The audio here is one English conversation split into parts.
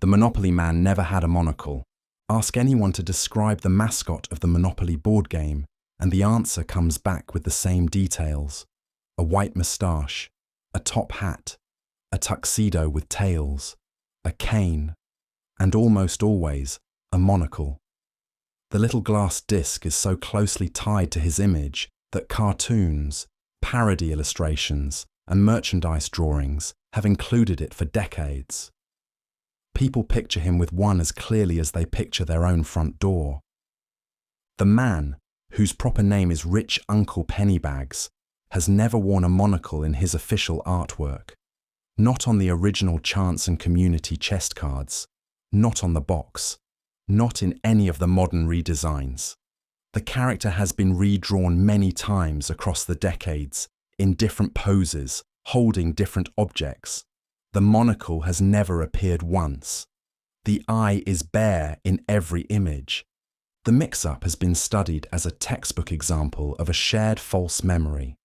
The Monopoly Man never had a monocle. Ask anyone to describe the mascot of the Monopoly board game, and the answer comes back with the same details. A white moustache, a top hat, a tuxedo with tails, a cane, and almost always a monocle. The little glass disc is so closely tied to his image that cartoons, parody illustrations, and merchandise drawings have included it for decades. People picture him with one as clearly as they picture their own front door. The man, whose proper name is Rich Uncle Pennybags, has never worn a monocle in his official artwork. Not on the original Chance and Community chest cards, not on the box, not in any of the modern redesigns. The character has been redrawn many times across the decades, in different poses, holding different objects. The monocle has never appeared once. The eye is bare in every image. The mix-up has been studied as a textbook example of a shared false memory.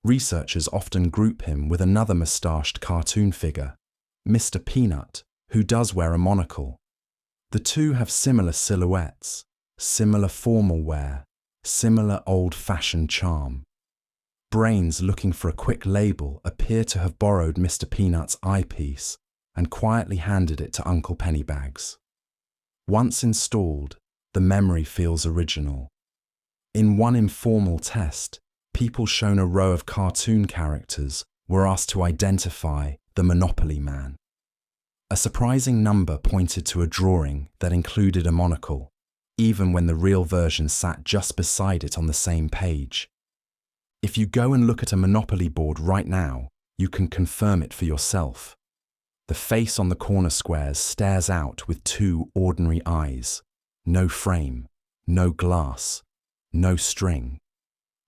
Researchers often group him with another moustached cartoon figure, Mr. Peanut, who does wear a monocle. The two have similar silhouettes, similar formal wear, similar old-fashioned charm. Brains looking for a quick label appear to have borrowed Mr. Peanut's eyepiece and quietly handed it to Uncle Pennybags. Once installed, the memory feels original. In one informal test, people shown a row of cartoon characters were asked to identify the Monopoly Man. A surprising number pointed to a drawing that included a monocle, even when the real version sat just beside it on the same page. If you go and look at a Monopoly board right now, you can confirm it for yourself. The face on the corner squares stares out with two ordinary eyes. No frame, no glass, no string.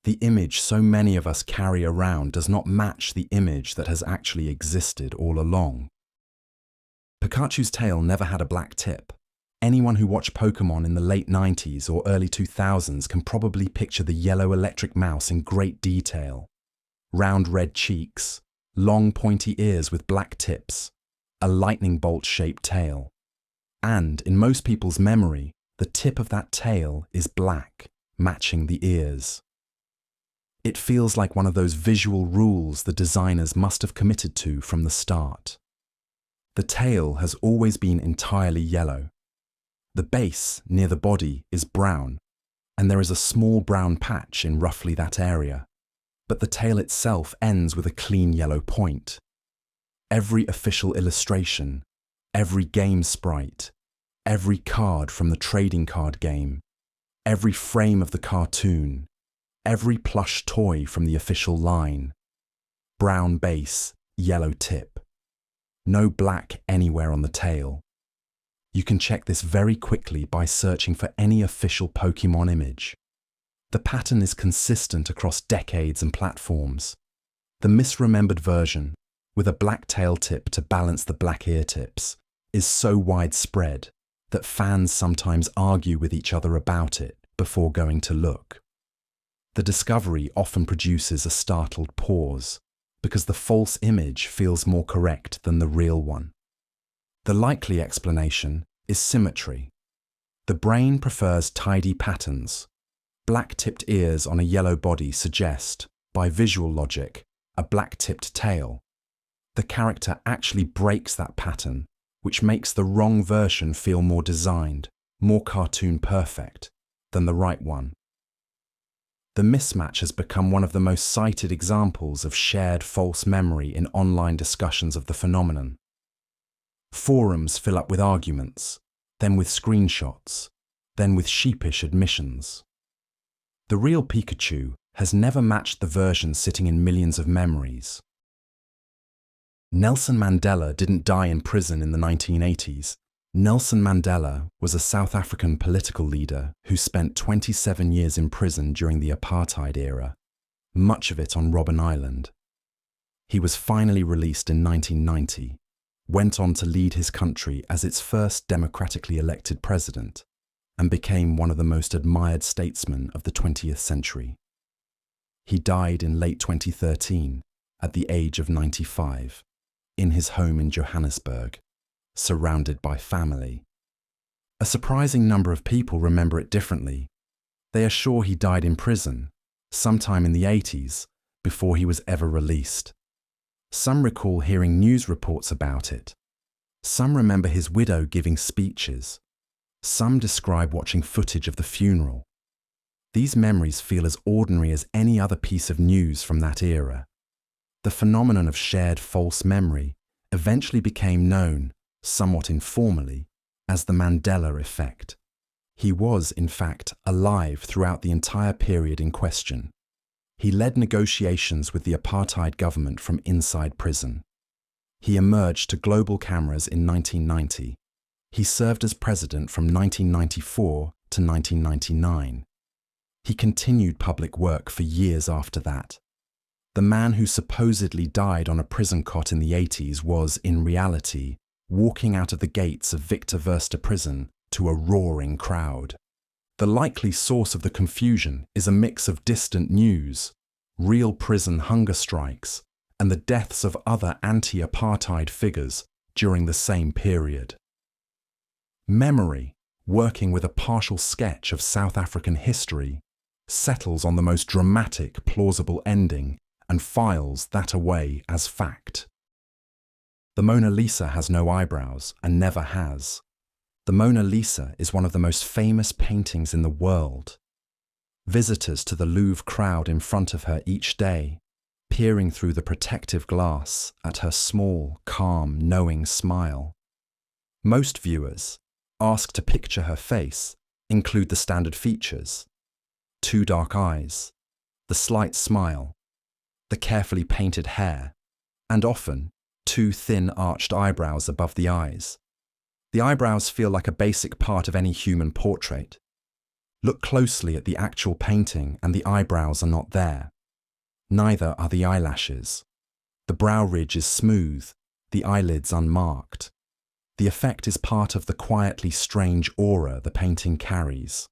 The image so many of us carry around does not match the image that has actually existed all along. Pikachu's tail never had a black tip. Anyone who watched Pokemon in the late 90s or early 2000s can probably picture the yellow electric mouse in great detail. Round red cheeks, long pointy ears with black tips, a lightning bolt-shaped tail. And, in most people's memory, the tip of that tail is black, matching the ears. It feels like one of those visual rules the designers must have committed to from the start. The tail has always been entirely yellow. The base, near the body, is brown, and there is a small brown patch in roughly that area, but the tail itself ends with a clean yellow point. Every official illustration, every game sprite, every card from the trading card game, every frame of the cartoon, every plush toy from the official line. Brown base, yellow tip. No black anywhere on the tail. You can check this very quickly by searching for any official Pokemon image. The pattern is consistent across decades and platforms. The misremembered version, with a black tail tip to balance the black ear tips, is so widespread that fans sometimes argue with each other about it before going to look. The discovery often produces a startled pause, because the false image feels more correct than the real one. The likely explanation is symmetry. The brain prefers tidy patterns. Black-tipped ears on a yellow body suggest, by visual logic, a black-tipped tail. The character actually breaks that pattern, which makes the wrong version feel more designed, more cartoon perfect, than the right one. The mismatch has become one of the most cited examples of shared false memory in online discussions of the phenomenon. Forums fill up with arguments, then with screenshots, then with sheepish admissions. The real Pikachu has never matched the version sitting in millions of memories. Nelson Mandela didn't die in prison in the 1980s. Nelson Mandela was a South African political leader who spent 27 years in prison during the apartheid era, much of it on Robben Island. He was finally released in 1990, went on to lead his country as its first democratically elected president, and became one of the most admired statesmen of the 20th century. He died in late 2013, at the age of 95, in his home in Johannesburg, surrounded by family. A surprising number of people remember it differently. They are sure he died in prison, sometime in the 80s, before he was ever released. Some recall hearing news reports about it. Some remember his widow giving speeches. Some describe watching footage of the funeral. These memories feel as ordinary as any other piece of news from that era. The phenomenon of shared false memory eventually became known, somewhat informally, as the Mandela effect. He was, in fact, alive throughout the entire period in question. He led negotiations with the apartheid government from inside prison. He emerged to global cameras in 1990. He served as president from 1994 to 1999. He continued public work for years after that. The man who supposedly died on a prison cot in the 80s was, in reality, walking out of the gates of Victor Verster prison to a roaring crowd. The likely source of the confusion is a mix of distant news, real prison hunger strikes, and the deaths of other anti-apartheid figures during the same period. Memory, working with a partial sketch of South African history, settles on the most dramatic, plausible ending and files that away as fact. The Mona Lisa has no eyebrows and never has. The Mona Lisa is one of the most famous paintings in the world. Visitors to the Louvre crowd in front of her each day, peering through the protective glass at her small, calm, knowing smile. Most viewers, asked to picture her face, include the standard features: two dark eyes, the slight smile, the carefully painted hair, and often two thin arched eyebrows above the eyes. The eyebrows feel like a basic part of any human portrait. Look closely at the actual painting and the eyebrows are not there. Neither are the eyelashes. The brow ridge is smooth, the eyelids unmarked. The effect is part of the quietly strange aura the painting carries.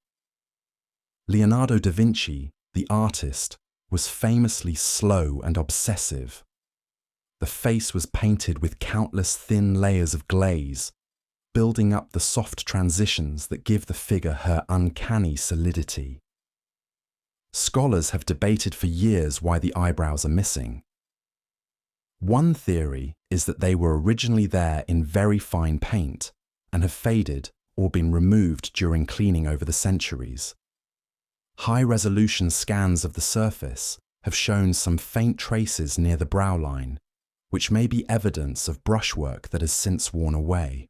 Leonardo da Vinci, the artist, was famously slow and obsessive. The face was painted with countless thin layers of glaze, building up the soft transitions that give the figure her uncanny solidity. Scholars have debated for years why the eyebrows are missing. One theory is that they were originally there in very fine paint and have faded or been removed during cleaning over the centuries. High-resolution scans of the surface have shown some faint traces near the brow line, which may be evidence of brushwork that has since worn away.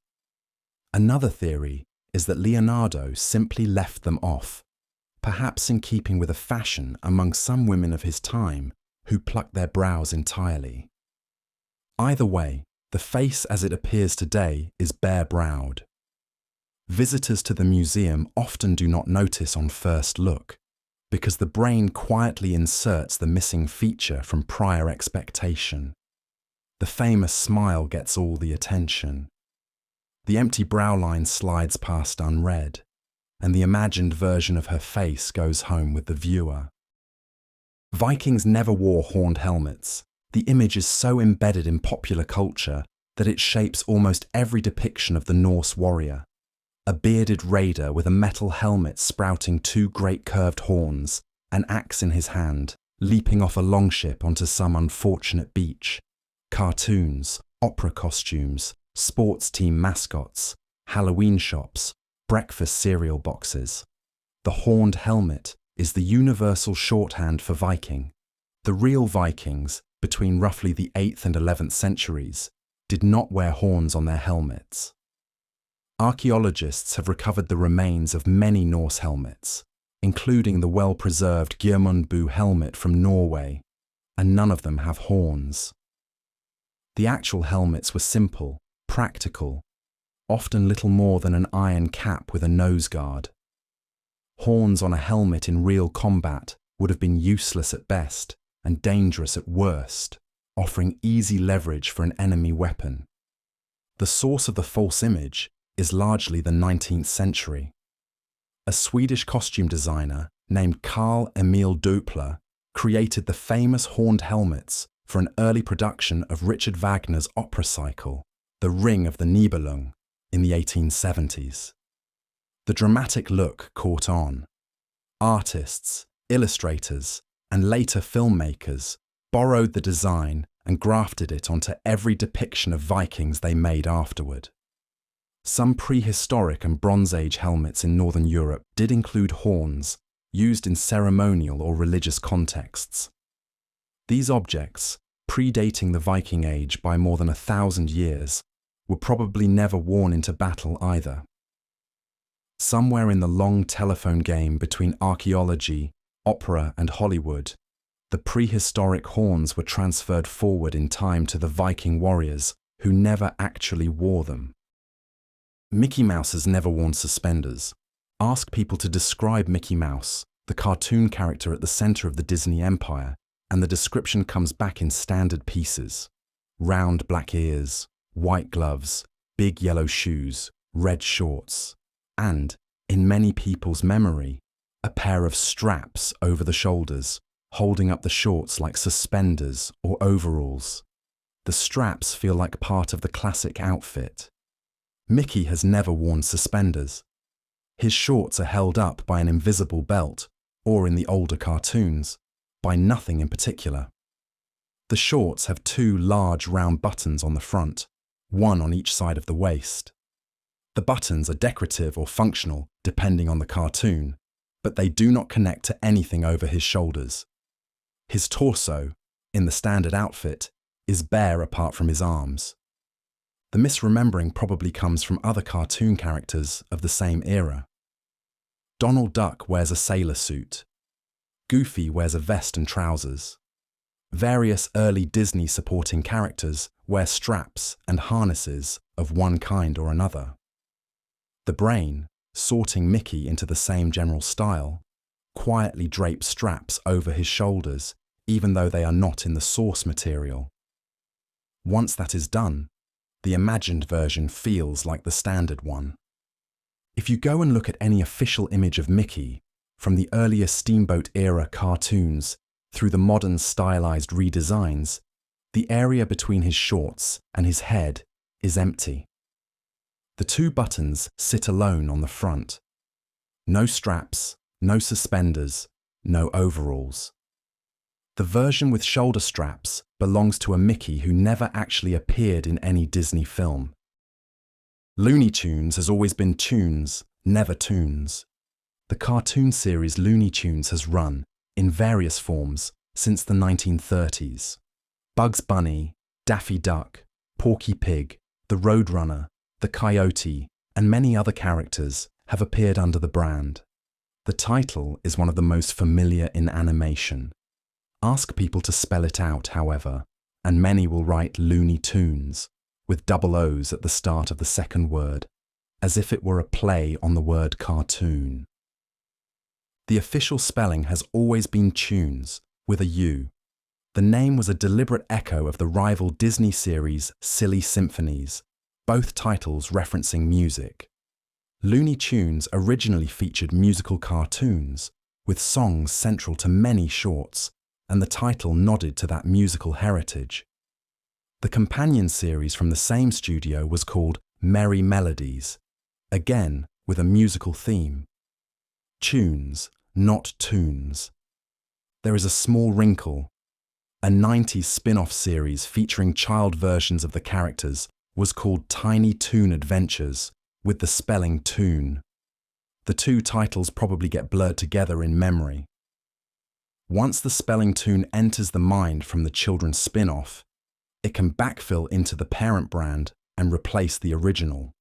Another theory is that Leonardo simply left them off, perhaps in keeping with a fashion among some women of his time who plucked their brows entirely. Either way, the face as it appears today is bare-browed. Visitors to the museum often do not notice on first look, because the brain quietly inserts the missing feature from prior expectation. The famous smile gets all the attention. The empty brow line slides past unread, and the imagined version of her face goes home with the viewer. Vikings never wore horned helmets. The image is so embedded in popular culture that it shapes almost every depiction of the Norse warrior. A bearded raider with a metal helmet sprouting two great curved horns, an axe in his hand, leaping off a longship onto some unfortunate beach. Cartoons, opera costumes, sports team mascots, Halloween shops, breakfast cereal boxes. The horned helmet is the universal shorthand for Viking. The real Vikings, between roughly the 8th and 11th centuries, did not wear horns on their helmets. Archaeologists have recovered the remains of many Norse helmets, including the well-preserved Geirmundbu helmet from Norway, and none of them have horns. The actual helmets were simple, practical, often little more than an iron cap with a nose guard. Horns on a helmet in real combat would have been useless at best and dangerous at worst, offering easy leverage for an enemy weapon. The source of the false image is largely the 19th century. A Swedish costume designer named Carl Emil Doppler created the famous horned helmets for an early production of Richard Wagner's opera cycle, the Ring of the Nibelung, in the 1870s. The dramatic look caught on. Artists, illustrators, and later filmmakers borrowed the design and grafted it onto every depiction of Vikings they made afterward. Some prehistoric and Bronze Age helmets in Northern Europe did include horns, used in ceremonial or religious contexts. These objects, predating the Viking Age by more than 1,000 years, were probably never worn into battle either. Somewhere in the long telephone game between archaeology, opera, and Hollywood, the prehistoric horns were transferred forward in time to the Viking warriors who never actually wore them. Mickey Mouse has never worn suspenders. Ask people to describe Mickey Mouse, the cartoon character at the center of the Disney empire, and the description comes back in standard pieces: round black ears, white gloves, big yellow shoes, red shorts, and, in many people's memory, a pair of straps over the shoulders, holding up the shorts like suspenders or overalls. The straps feel like part of the classic outfit. Mickey has never worn suspenders. His shorts are held up by an invisible belt, or in the older cartoons, by nothing in particular. The shorts have two large round buttons on the front, one on each side of the waist. The buttons are decorative or functional, depending on the cartoon, but they do not connect to anything over his shoulders. His torso, in the standard outfit, is bare apart from his arms. The misremembering probably comes from other cartoon characters of the same era. Donald Duck wears a sailor suit. Goofy wears a vest and trousers. Various early Disney supporting characters wear straps and harnesses of one kind or another. The Brain, sorting Mickey into the same general style, quietly drapes straps over his shoulders even though they are not in the source material. Once that is done, the imagined version feels like the standard one. If you go and look at any official image of Mickey, from the earlier Steamboat-era cartoons through the modern stylized redesigns, the area between his shorts and his head is empty. The two buttons sit alone on the front. No straps, no suspenders, no overalls. The version with shoulder straps belongs to a Mickey who never actually appeared in any Disney film. Looney Tunes has always been tunes, never toons. The cartoon series Looney Tunes has run, in various forms, since the 1930s. Bugs Bunny, Daffy Duck, Porky Pig, the Roadrunner, the Coyote, and many other characters have appeared under the brand. The title is one of the most familiar in animation. Ask people to spell it out, however, and many will write Looney Tunes, with double O's at the start of the second word, as if it were a play on the word cartoon. The official spelling has always been Tunes, with a U. The name was a deliberate echo of the rival Disney series Silly Symphonies, both titles referencing music. Looney Tunes originally featured musical cartoons, with songs central to many shorts, and the title nodded to that musical heritage. The companion series from the same studio was called Merry Melodies, again with a musical theme. Tunes, not tunes. There is a small wrinkle. A 90s spin-off series featuring child versions of the characters was called Tiny Toon Adventures, with the spelling toon. The two titles probably get blurred together in memory. Once the spelling toon enters the mind from the children's spin-off, it can backfill into the parent brand and replace the original.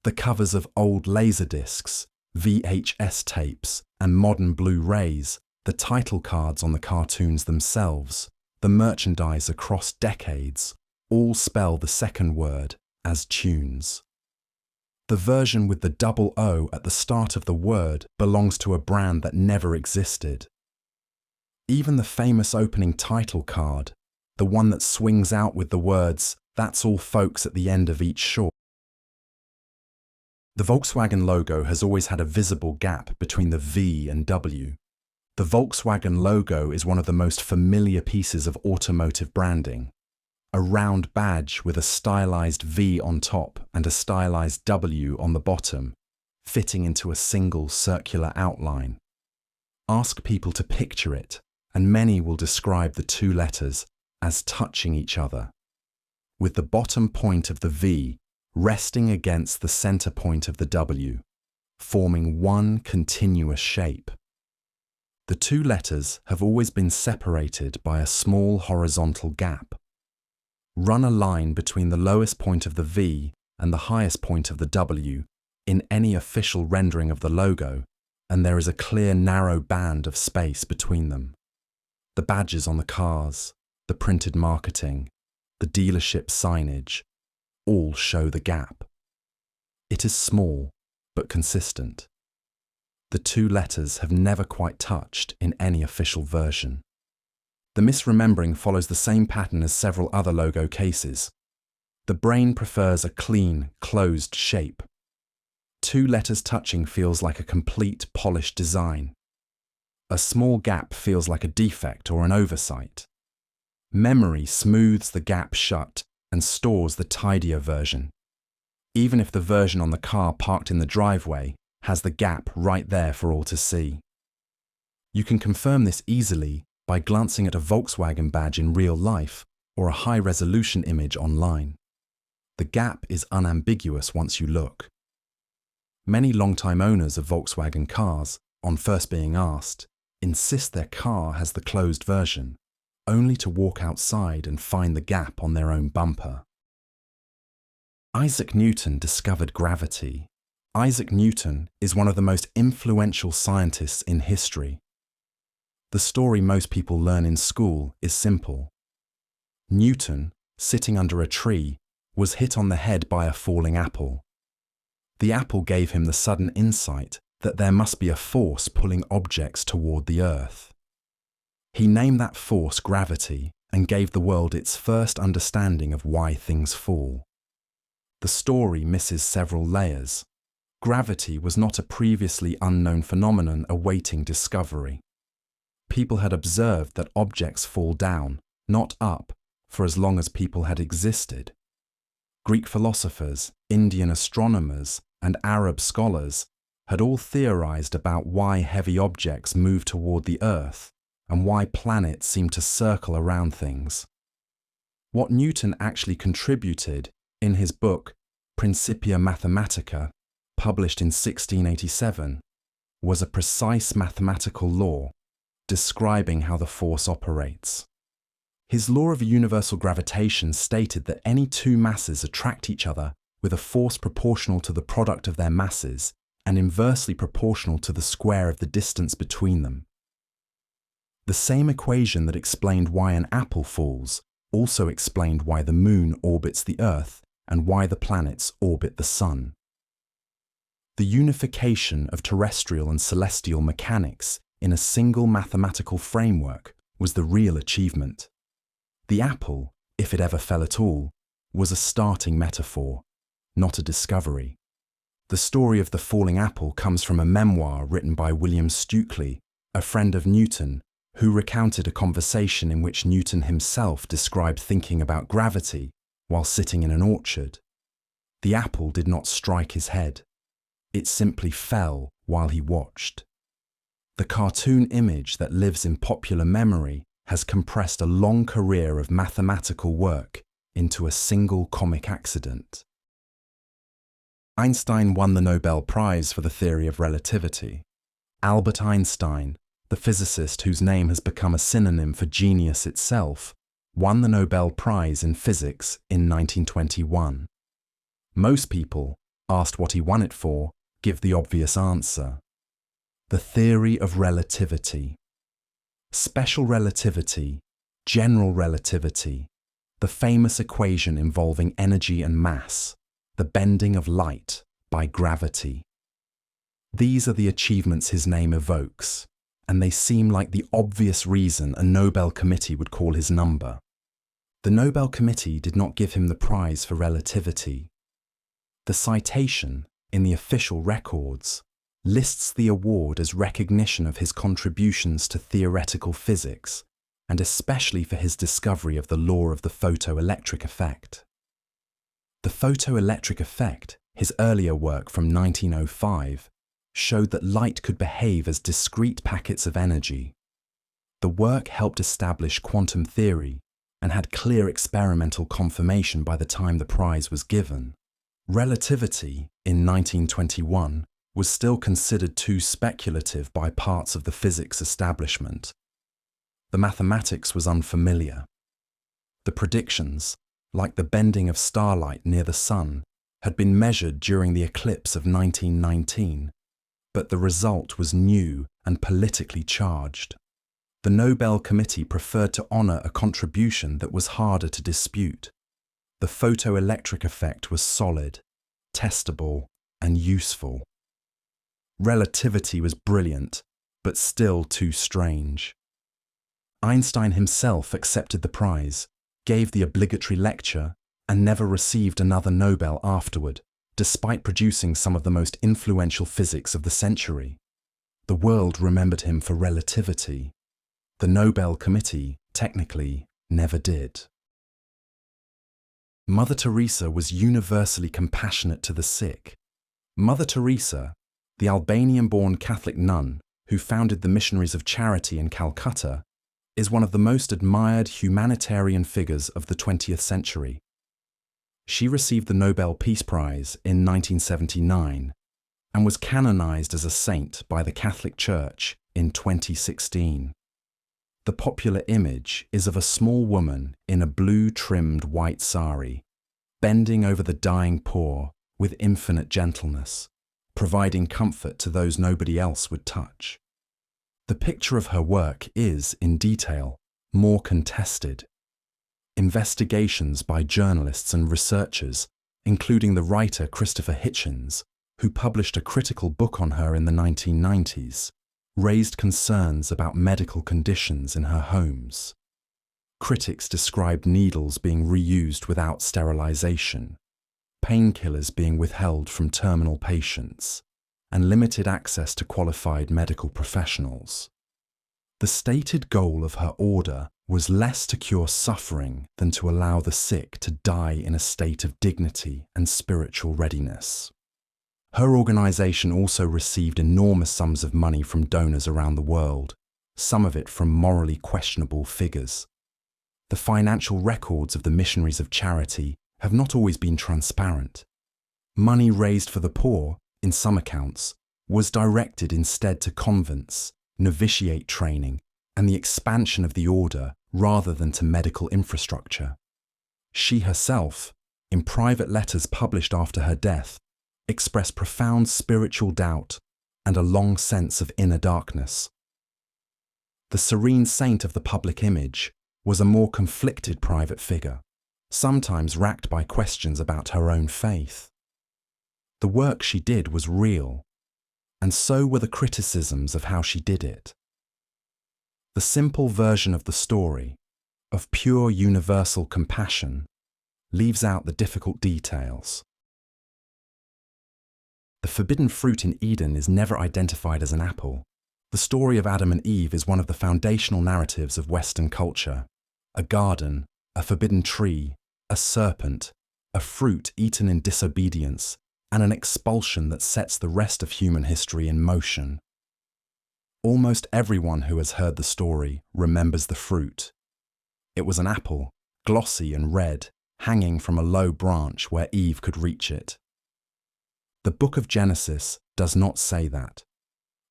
The covers of old Laserdiscs, VHS tapes, and modern Blu-rays, the title cards on the cartoons themselves, the merchandise across decades, all spell the second word as tunes. The version with the double O at the start of the word belongs to a brand that never existed. Even the famous opening title card, the one that swings out with the words, "That's all folks" at the end of each short. The Volkswagen logo has always had a visible gap between the V and W. The Volkswagen logo is one of the most familiar pieces of automotive branding. a round badge with a stylized V on top and a stylized W on the bottom, fitting into a single circular outline. Ask people to picture it, and many will describe the two letters as touching each other, with the bottom point of the V resting against the center point of the W, forming one continuous shape. The two letters have always been separated by a small horizontal gap. Run a line between the lowest point of the V and the highest point of the W in any official rendering of the logo, and there is a clear narrow band of space between them. The badges on the cars, the printed marketing, the dealership signage, all show the gap. It is small, but consistent. The two letters have never quite touched in any official version. The misremembering follows the same pattern as several other logo cases. The brain prefers a clean, closed shape. Two letters touching feels like a complete, polished design. A small gap feels like a defect or an oversight. Memory smooths the gap shut and stores the tidier version, even if the version on the car parked in the driveway has the gap right there for all to see. You can confirm this easily by glancing at a Volkswagen badge in real life or a high-resolution image online. The gap is unambiguous once you look. Many long-time owners of Volkswagen cars, on first being asked, insist their car has the closed version, only to walk outside and find the gap on their own bumper. Isaac Newton discovered gravity. Isaac Newton is one of the most influential scientists in history. The story most people learn in school is simple. Newton, sitting under a tree, was hit on the head by a falling apple. The apple gave him the sudden insight that there must be a force pulling objects toward the earth. He named that force gravity and gave the world its first understanding of why things fall. The story misses several layers. Gravity was not a previously unknown phenomenon awaiting discovery. People had observed that objects fall down, not up, for as long as people had existed. Greek philosophers, Indian astronomers, and Arab scholars had all theorized about why heavy objects move toward the Earth and why planets seem to circle around things. What Newton actually contributed in his book Principia Mathematica, published in 1687, was a precise mathematical law describing how the force operates. His law of universal gravitation stated that any two masses attract each other with a force proportional to the product of their masses and inversely proportional to the square of the distance between them. The same equation that explained why an apple falls also explained why the moon orbits the Earth and why the planets orbit the sun. The unification of terrestrial and celestial mechanics in a single mathematical framework was the real achievement. The apple, if it ever fell at all, was a starting metaphor, not a discovery. The story of the falling apple comes from a memoir written by William Stukeley, a friend of Newton, who recounted a conversation in which Newton himself described thinking about gravity while sitting in an orchard. The apple did not strike his head. It simply fell while he watched. The cartoon image that lives in popular memory has compressed a long career of mathematical work into a single comic accident. Einstein won the Nobel Prize for the theory of relativity. Albert Einstein, the physicist whose name has become a synonym for genius itself, won the Nobel Prize in Physics in 1921. Most people, asked what he won it for, give the obvious answer: the theory of relativity. Special relativity, general relativity, the famous equation involving energy and mass, the bending of light by gravity. These are the achievements his name evokes, and they seem like the obvious reason a Nobel Committee would call his number. The Nobel Committee did not give him the prize for relativity. The citation, in the official records, lists the award as recognition of his contributions to theoretical physics and especially for his discovery of the law of the photoelectric effect. The photoelectric effect, his earlier work from 1905, showed that light could behave as discrete packets of energy. The work helped establish quantum theory and had clear experimental confirmation by the time the prize was given. Relativity, in 1921, was still considered too speculative by parts of the physics establishment. The mathematics was unfamiliar. The predictions, like the bending of starlight near the sun, had been measured during the eclipse of 1919, but the result was new and politically charged. The Nobel Committee preferred to honor a contribution that was harder to dispute. The photoelectric effect was solid, testable, and useful. Relativity was brilliant, but still too strange. Einstein himself accepted the prize, gave the obligatory lecture, and never received another Nobel afterward, despite producing some of the most influential physics of the century. The world remembered him for relativity. The Nobel Committee, technically, never did. Mother Teresa was universally compassionate to the sick. Mother Teresa, the Albanian-born Catholic nun who founded the Missionaries of Charity in Calcutta, is one of the most admired humanitarian figures of the 20th century. She received the Nobel Peace Prize in 1979 and was canonized as a saint by the Catholic Church in 2016. The popular image is of a small woman in a blue-trimmed white sari, bending over the dying poor with infinite gentleness, providing comfort to those nobody else would touch. The picture of her work is, in detail, more contested. Investigations by journalists and researchers, including the writer Christopher Hitchens, who published a critical book on her in the 1990s, raised concerns about medical conditions in her homes. Critics described needles being reused without sterilization, painkillers being withheld from terminal patients, and limited access to qualified medical professionals. The stated goal of her order was less to cure suffering than to allow the sick to die in a state of dignity and spiritual readiness. Her organization also received enormous sums of money from donors around the world, some of it from morally questionable figures. The financial records of the Missionaries of Charity have not always been transparent. Money raised for the poor, in some accounts, was directed instead to convents, novitiate training, and the expansion of the order rather than to medical infrastructure. She herself, in private letters published after her death, expressed profound spiritual doubt and a long sense of inner darkness. The serene saint of the public image was a more conflicted private figure, sometimes racked by questions about her own faith. The work she did was real, and so were the criticisms of how she did it. The simple version of the story, of pure universal compassion, leaves out the difficult details. The forbidden fruit in Eden is never identified as an apple. The story of Adam and Eve is one of the foundational narratives of Western culture. A garden, a forbidden tree, a serpent, a fruit eaten in disobedience, and an expulsion that sets the rest of human history in motion. Almost everyone who has heard the story remembers the fruit. It was an apple, glossy and red, hanging from a low branch where Eve could reach it. The book of Genesis does not say that.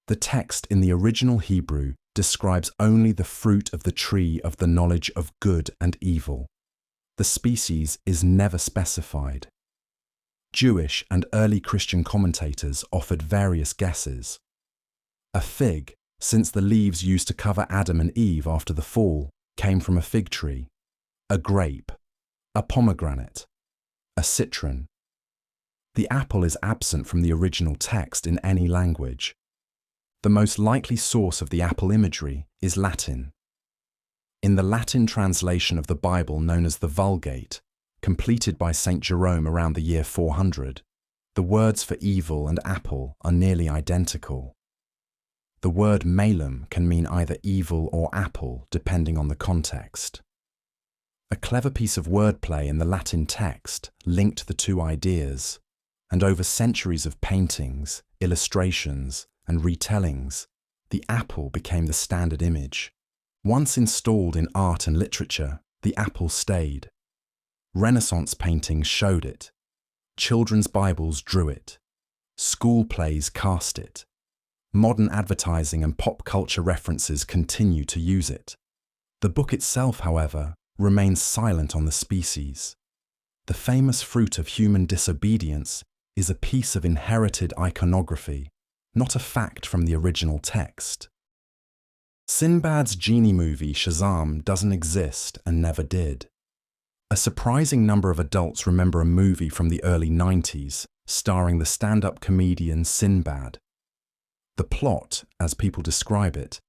The text in the original Hebrew describes only the fruit of the tree of the knowledge of good and evil. The species is never specified. Jewish and early Christian commentators offered various guesses. A fig, since the leaves used to cover Adam and Eve after the fall, came from a fig tree. A grape, a pomegranate, a citron. The apple is absent from the original text in any language. The most likely source of the apple imagery is Latin. In the Latin translation of the Bible known as the Vulgate, completed by St. Jerome around the year 400, the words for evil and apple are nearly identical. The word malum can mean either evil or apple, depending on the context. A clever piece of wordplay in the Latin text linked the two ideas, and over centuries of paintings, illustrations, and retellings, the apple became the standard image. Once installed in art and literature, the apple stayed. Renaissance paintings showed it. Children's Bibles drew it. School plays cast it. Modern advertising and pop culture references continue to use it. The book itself, however, remains silent on the species. The famous fruit of human disobedience is a piece of inherited iconography, not a fact from the original text. Sinbad's genie movie Shazam doesn't exist and never did. A surprising number of adults remember a movie from the early 90s starring the stand-up comedian Sinbad. The plot, as people describe it,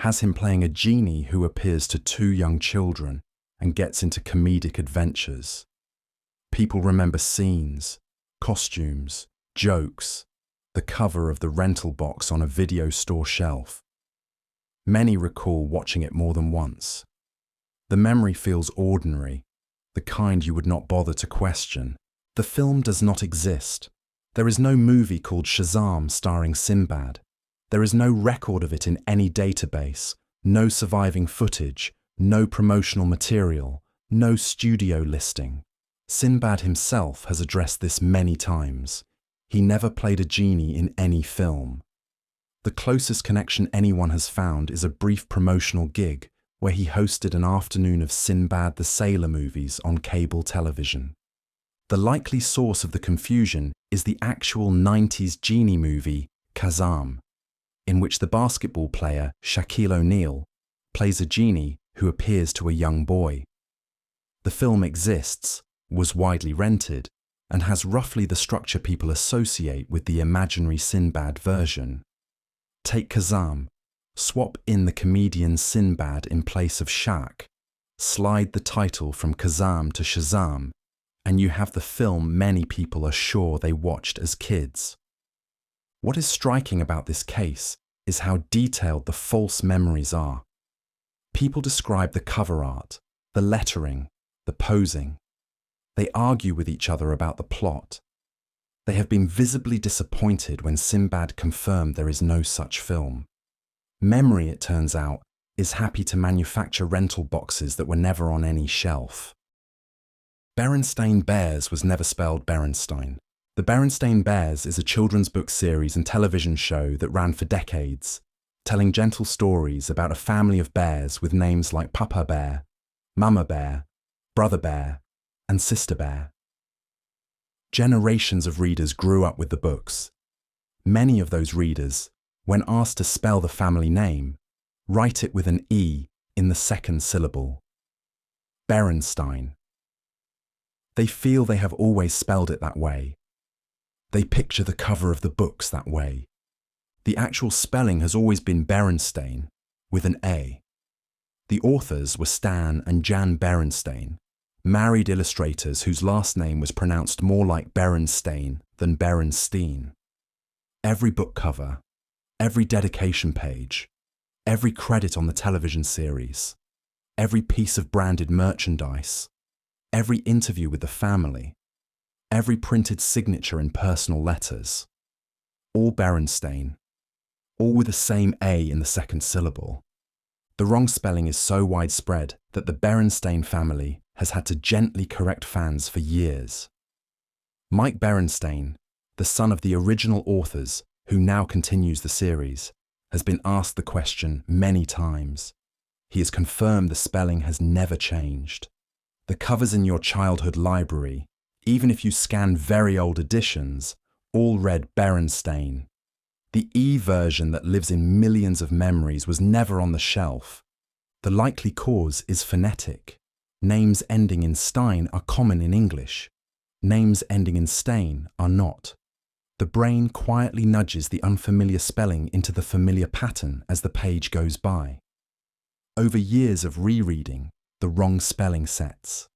has him playing a genie who appears to two young children and gets into comedic adventures. People remember scenes, costumes, jokes, the cover of the rental box on a video store shelf. Many recall watching it more than once. The memory feels ordinary, the kind you would not bother to question. The film does not exist. There is no movie called Shazam starring Sinbad. There is no record of it in any database, no surviving footage, no promotional material, no studio listing. Sinbad himself has addressed this many times. He never played a genie in any film. The closest connection anyone has found is a brief promotional gig where he hosted an afternoon of Sinbad the Sailor movies on cable television. The likely source of the confusion is the actual 90s genie movie, Kazam, in which the basketball player Shaquille O'Neal plays a genie who appears to a young boy. The film exists, was widely rented, and has roughly the structure people associate with the imaginary Sinbad version. Take Kazam, swap in the comedian Sinbad in place of Shaq, slide the title from Kazam to Shazam, and you have the film many people are sure they watched as kids. What is striking about this case is how detailed the false memories are. People describe the cover art, the lettering, the posing. They argue with each other about the plot. They have been visibly disappointed when Sinbad confirmed there is no such film. Memory, it turns out, is happy to manufacture rental boxes that were never on any shelf. Berenstain Bears was never spelled Berenstein. The Berenstain Bears is a children's book series and television show that ran for decades, telling gentle stories about a family of bears with names like Papa Bear, Mama Bear, Brother Bear, and Sister Bear. Generations of readers grew up with the books. Many of those readers, when asked to spell the family name, write it with an E in the second syllable. Berenstein. They feel they have always spelled it that way. They picture the cover of the books that way. The actual spelling has always been Berenstain, with an A. The authors were Stan and Jan Berenstain, married illustrators whose last name was pronounced more like Berenstain than Berenstein. Every book cover, every dedication page, every credit on the television series, every piece of branded merchandise, every interview with the family, every printed signature in personal letters, all Berenstain, all with the same A in the second syllable. The wrong spelling is so widespread that the Berenstain family has had to gently correct fans for years. Mike Berenstain, the son of the original authors who now continues the series, has been asked the question many times. He has confirmed the spelling has never changed. The covers in your childhood library, even if you scan very old editions, all read Berenstain. The E version that lives in millions of memories was never on the shelf. The likely cause is phonetic. Names ending in Stein are common in English. Names ending in Stain are not. The brain quietly nudges the unfamiliar spelling into the familiar pattern as the page goes by. Over years of rereading, the wrong spelling sets.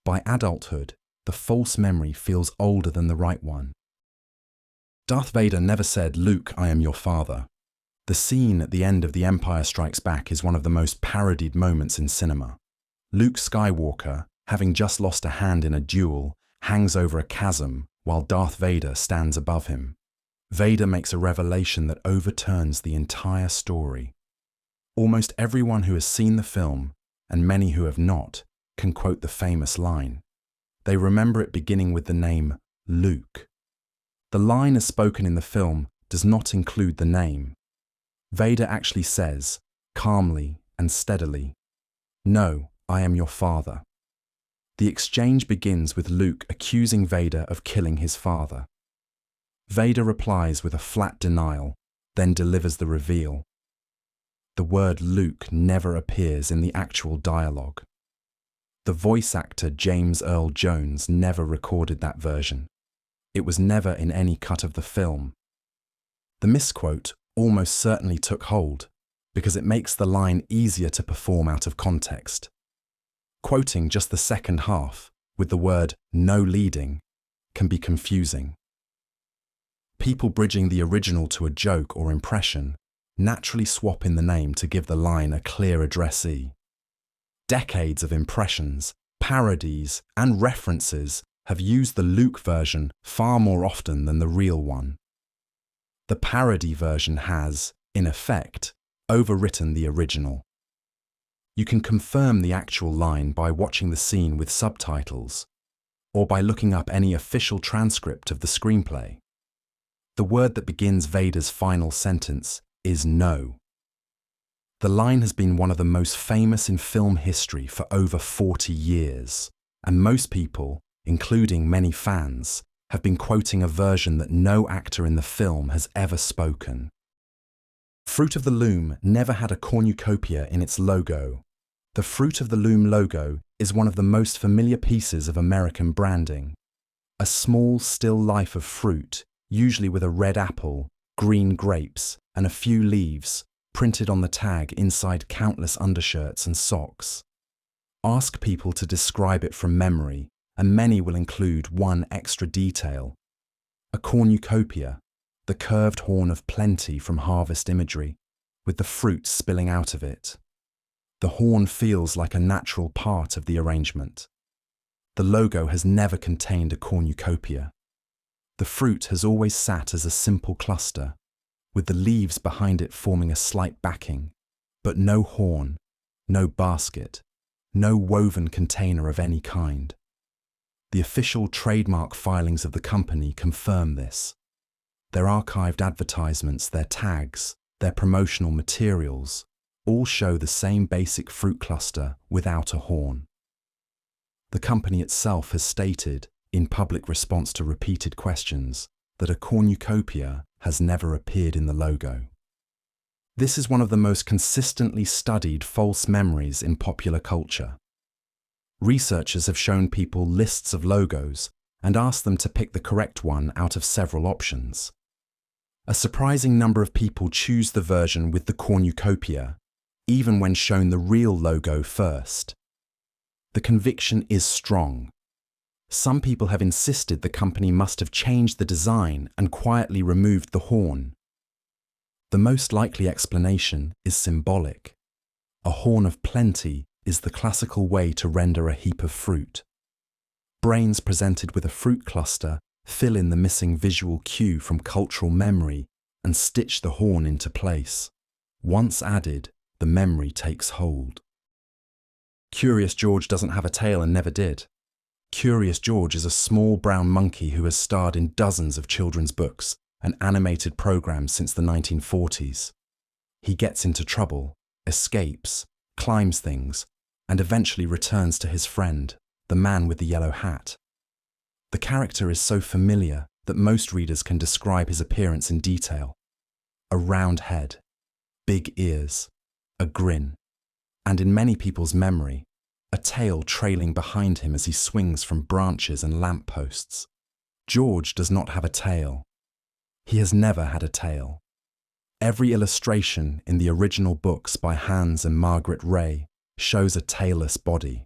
By adulthood, the false memory feels older than the right one. Darth Vader never said, "Luke, I am your father." The scene at the end of The Empire Strikes Back is one of the most parodied moments in cinema. Luke Skywalker, having just lost a hand in a duel, hangs over a chasm while Darth Vader stands above him. Vader makes a revelation that overturns the entire story. Almost everyone who has seen the film, and many who have not, can quote the famous line. They remember it beginning with the name Luke. The line as spoken in the film does not include the name. Vader actually says, calmly and steadily, "No, I am your father." The exchange begins with Luke accusing Vader of killing his father. Vader replies with a flat denial, then delivers the reveal. The word Luke never appears in the actual dialogue. The voice actor James Earl Jones never recorded that version. It was never in any cut of the film. The misquote almost certainly took hold because it makes the line easier to perform out of context. Quoting just the second half with the word "no" leading can be confusing. People bridging the original to a joke or impression naturally swap in the name to give the line a clear addressee. Decades of impressions, parodies, and references have used the Luke version far more often than the real one. The parody version has, in effect, overwritten the original. You can confirm the actual line by watching the scene with subtitles, or by looking up any official transcript of the screenplay. The word that begins Vader's final sentence is "no." The line has been one of the most famous in film history for over 40 years, and most people, including many fans, have been quoting a version that no actor in the film has ever spoken. Fruit of the Loom never had a cornucopia in its logo. The Fruit of the Loom logo is one of the most familiar pieces of American branding. A small, still life of fruit, usually with a red apple, green grapes, and a few leaves, printed on the tag inside countless undershirts and socks. Ask people to describe it from memory, and many will include one extra detail. A cornucopia, the curved horn of plenty from harvest imagery, with the fruit spilling out of it. The horn feels like a natural part of the arrangement. The logo has never contained a cornucopia. The fruit has always sat as a simple cluster, with the leaves behind it forming a slight backing, but no horn, no basket, no woven container of any kind. The official trademark filings of the company confirm this. Their archived advertisements, their tags, their promotional materials, all show the same basic fruit cluster without a horn. The company itself has stated, in public response to repeated questions, that a cornucopia has never appeared in the logo. This is one of the most consistently studied false memories in popular culture. Researchers have shown people lists of logos and asked them to pick the correct one out of several options. A surprising number of people choose the version with the cornucopia, even when shown the real logo first. The conviction is strong. Some people have insisted the company must have changed the design and quietly removed the horn. The most likely explanation is symbolic. A horn of plenty is the classical way to render a heap of fruit. Brains presented with a fruit cluster fill in the missing visual cue from cultural memory and stitch the horn into place. Once added, the memory takes hold. Curious George doesn't have a tail and never did. Curious George is a small brown monkey who has starred in dozens of children's books and animated programs since the 1940s. He gets into trouble, escapes, climbs things, and eventually returns to his friend, the man with the yellow hat. The character is so familiar that most readers can describe his appearance in detail. A round head, big ears, a grin, and in many people's memory, a tail trailing behind him as he swings from branches and lampposts. George does not have a tail. He has never had a tail. Every illustration in the original books by Hans and Margaret Ray shows a tailless body.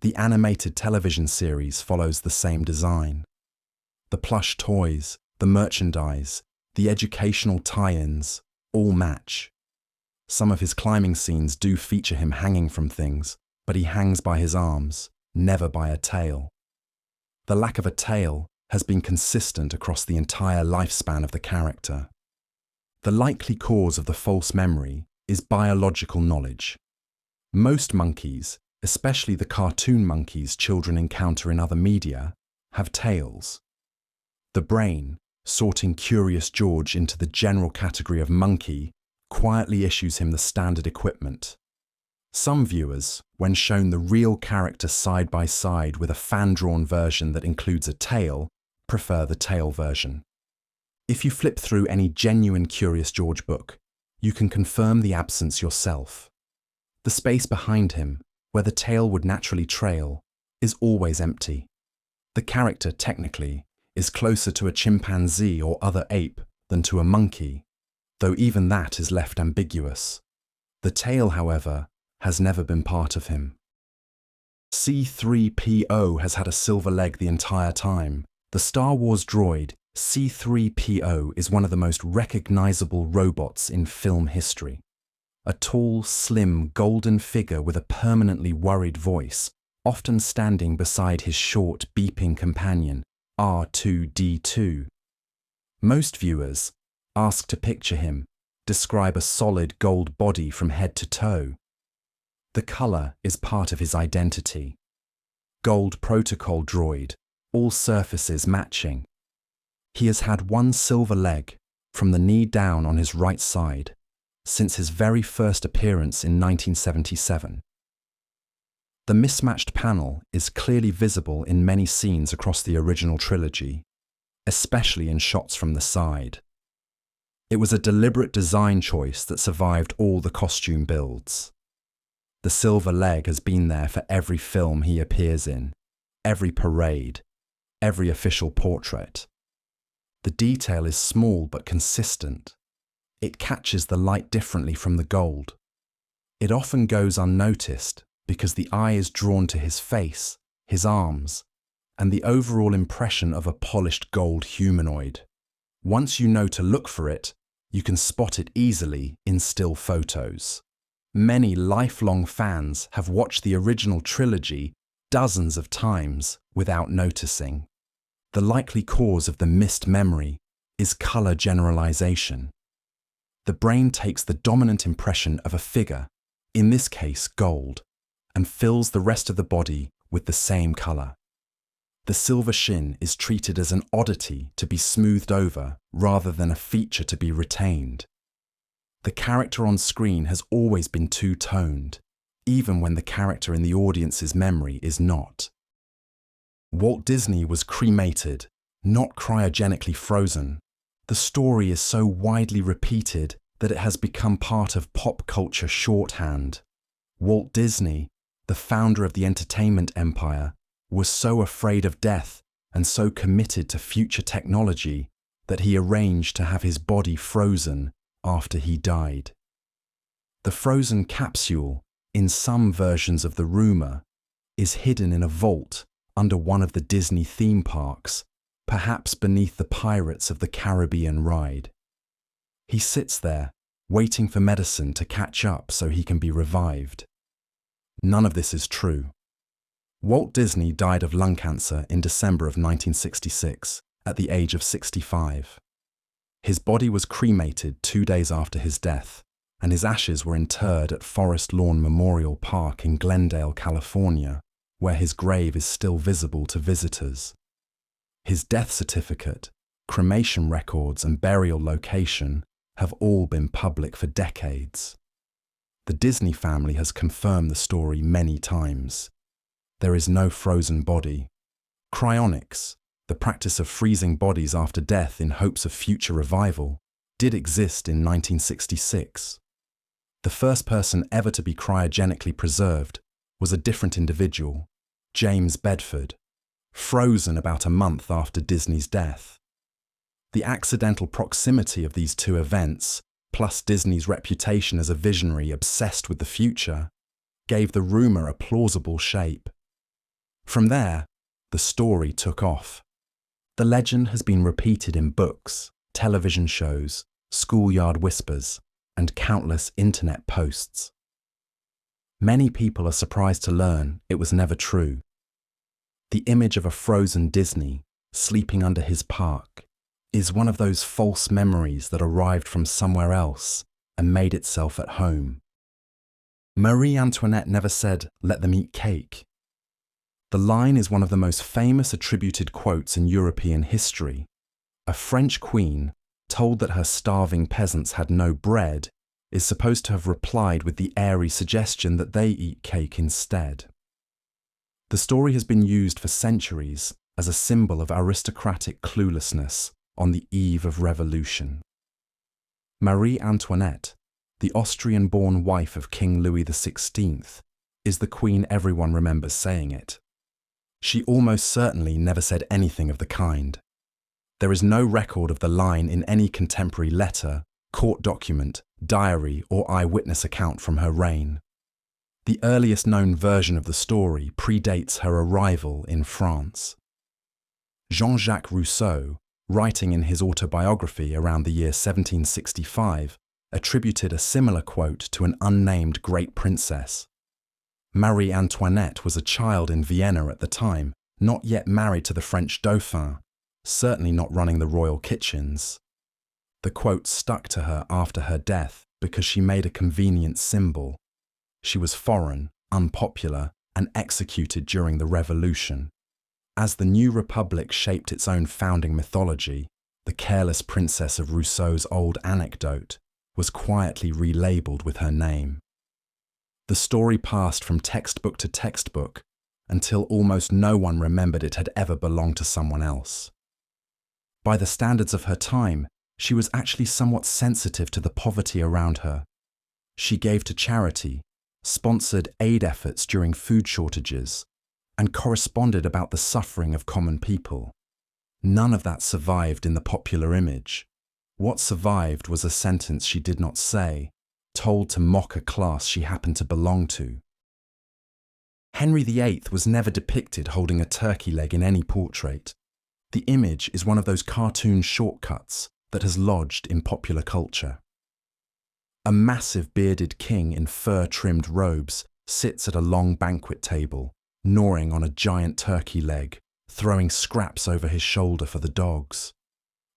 The animated television series follows the same design. The plush toys, the merchandise, the educational tie-ins, all match. Some of his climbing scenes do feature him hanging from things, but he hangs by his arms, never by a tail. The lack of a tail has been consistent across the entire lifespan of the character. The likely cause of the false memory is biological knowledge. Most monkeys, especially the cartoon monkeys children encounter in other media, have tails. The brain, sorting Curious George into the general category of monkey, quietly issues him the standard equipment. Some viewers, when shown the real character side by side with a fan-drawn version that includes a tail, prefer the tail version. If you flip through any genuine Curious George book, you can confirm the absence yourself. The space behind him, where the tail would naturally trail, is always empty. The character, technically, is closer to a chimpanzee or other ape than to a monkey, though even that is left ambiguous. The tail, however, has never been part of him. C-3PO has had a silver leg the entire time. The Star Wars droid C-3PO is one of the most recognizable robots in film history. A tall, slim, golden figure with a permanently worried voice, often standing beside his short, beeping companion, R2-D2. Most viewers, asked to picture him, describe a solid gold body from head to toe. The color is part of his identity. Gold protocol droid, all surfaces matching. He has had one silver leg, from the knee down on his right side, since his very first appearance in 1977. The mismatched panel is clearly visible in many scenes across the original trilogy, especially in shots from the side. It was a deliberate design choice that survived all the costume builds. The silver leg has been there for every film he appears in, every parade, every official portrait. The detail is small but consistent. It catches the light differently from the gold. It often goes unnoticed because the eye is drawn to his face, his arms, and the overall impression of a polished gold humanoid. Once you know to look for it, you can spot it easily in still photos. Many lifelong fans have watched the original trilogy dozens of times without noticing. The likely cause of the missed memory is color generalization. The brain takes the dominant impression of a figure, in this case gold, and fills the rest of the body with the same color. The silver shin is treated as an oddity to be smoothed over rather than a feature to be retained. The character on screen has always been two-toned, even when the character in the audience's memory is not. Walt Disney was cremated, not cryogenically frozen. The story is so widely repeated that it has become part of pop culture shorthand. Walt Disney, the founder of the entertainment empire, was so afraid of death and so committed to future technology that he arranged to have his body frozen after he died. The frozen capsule, in some versions of the rumor, is hidden in a vault under one of the Disney theme parks, perhaps beneath the Pirates of the Caribbean ride. He sits there, waiting for medicine to catch up so he can be revived. None of this is true. Walt Disney died of lung cancer in December of 1966, at the age of 65. His body was cremated 2 days after his death, and his ashes were interred at Forest Lawn Memorial Park in Glendale, California, where his grave is still visible to visitors. His death certificate, cremation records, and burial location have all been public for decades. The Disney family has confirmed the story many times. There is no frozen body. Cryonics, the practice of freezing bodies after death in hopes of future revival, did exist in 1966. The first person ever to be cryogenically preserved was a different individual, James Bedford, frozen about a month after Disney's death. The accidental proximity of these two events, plus Disney's reputation as a visionary obsessed with the future, gave the rumor a plausible shape. From there, the story took off. The legend has been repeated in books, television shows, schoolyard whispers, and countless internet posts. Many people are surprised to learn it was never true. The image of a frozen Disney sleeping under his park is one of those false memories that arrived from somewhere else and made itself at home. Marie Antoinette never said, "Let them eat cake." The line is one of the most famous attributed quotes in European history. A French queen, told that her starving peasants had no bread, is supposed to have replied with the airy suggestion that they eat cake instead. The story has been used for centuries as a symbol of aristocratic cluelessness on the eve of revolution. Marie Antoinette, the Austrian-born wife of King Louis XVI, is the queen everyone remembers saying it. She almost certainly never said anything of the kind. There is no record of the line in any contemporary letter, court document, diary, or eyewitness account from her reign. The earliest known version of the story predates her arrival in France. Jean-Jacques Rousseau, writing in his autobiography around the year 1765, attributed a similar quote to an unnamed great princess. Marie Antoinette was a child in Vienna at the time, not yet married to the French Dauphin, certainly not running the royal kitchens. The quote stuck to her after her death because she made a convenient symbol. She was foreign, unpopular, and executed during the Revolution. As the new republic shaped its own founding mythology, the careless princess of Rousseau's old anecdote was quietly relabeled with her name. The story passed from textbook to textbook until almost no one remembered it had ever belonged to someone else. By the standards of her time, she was actually somewhat sensitive to the poverty around her. She gave to charity, sponsored aid efforts during food shortages, and corresponded about the suffering of common people. None of that survived in the popular image. What survived was a sentence she did not say, told to mock a class she happened to belong to. Henry VIII was never depicted holding a turkey leg in any portrait. The image is one of those cartoon shortcuts that has lodged in popular culture. A massive bearded king in fur-trimmed robes sits at a long banquet table, gnawing on a giant turkey leg, throwing scraps over his shoulder for the dogs.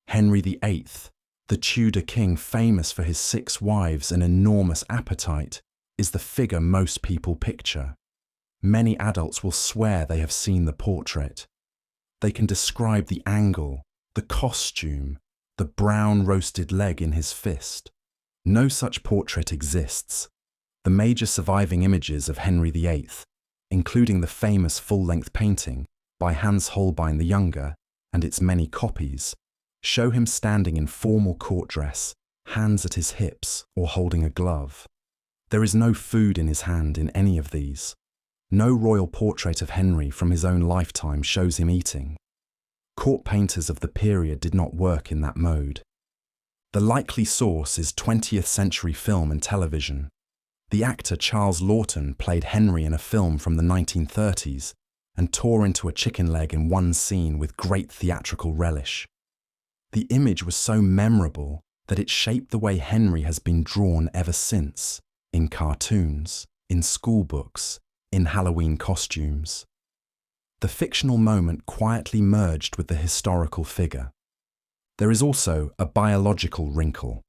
Henry VIII, the Tudor king famous for his 6 wives and enormous appetite, is the figure most people picture. Many adults will swear they have seen the portrait. They can describe the angle, the costume, the brown roasted leg in his fist. No such portrait exists. The major surviving images of Henry VIII, including the famous full-length painting by Hans Holbein the Younger and its many copies, show him standing in formal court dress, hands at his hips or holding a glove. There is no food in his hand in any of these. No royal portrait of Henry from his own lifetime shows him eating. Court painters of the period did not work in that mode. The likely source is 20th century film and television. The actor Charles Laughton played Henry in a film from the 1930s and tore into a chicken leg in one scene with great theatrical relish. The image was so memorable that it shaped the way Henry has been drawn ever since, in cartoons, in school books, in Halloween costumes. The fictional moment quietly merged with the historical figure. There is also a biological wrinkle.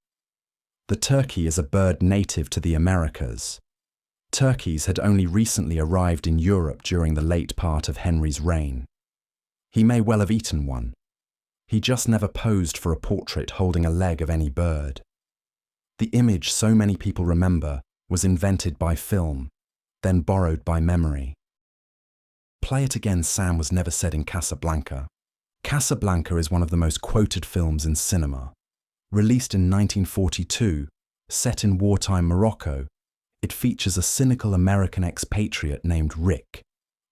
The turkey is a bird native to the Americas. Turkeys had only recently arrived in Europe during the late part of Henry's reign. He may well have eaten one. He just never posed for a portrait holding a leg of any bird. The image so many people remember was invented by film, then borrowed by memory. "Play it again, Sam" was never said in Casablanca. Casablanca is one of the most quoted films in cinema. Released in 1942, set in wartime Morocco, it features a cynical American expatriate named Rick,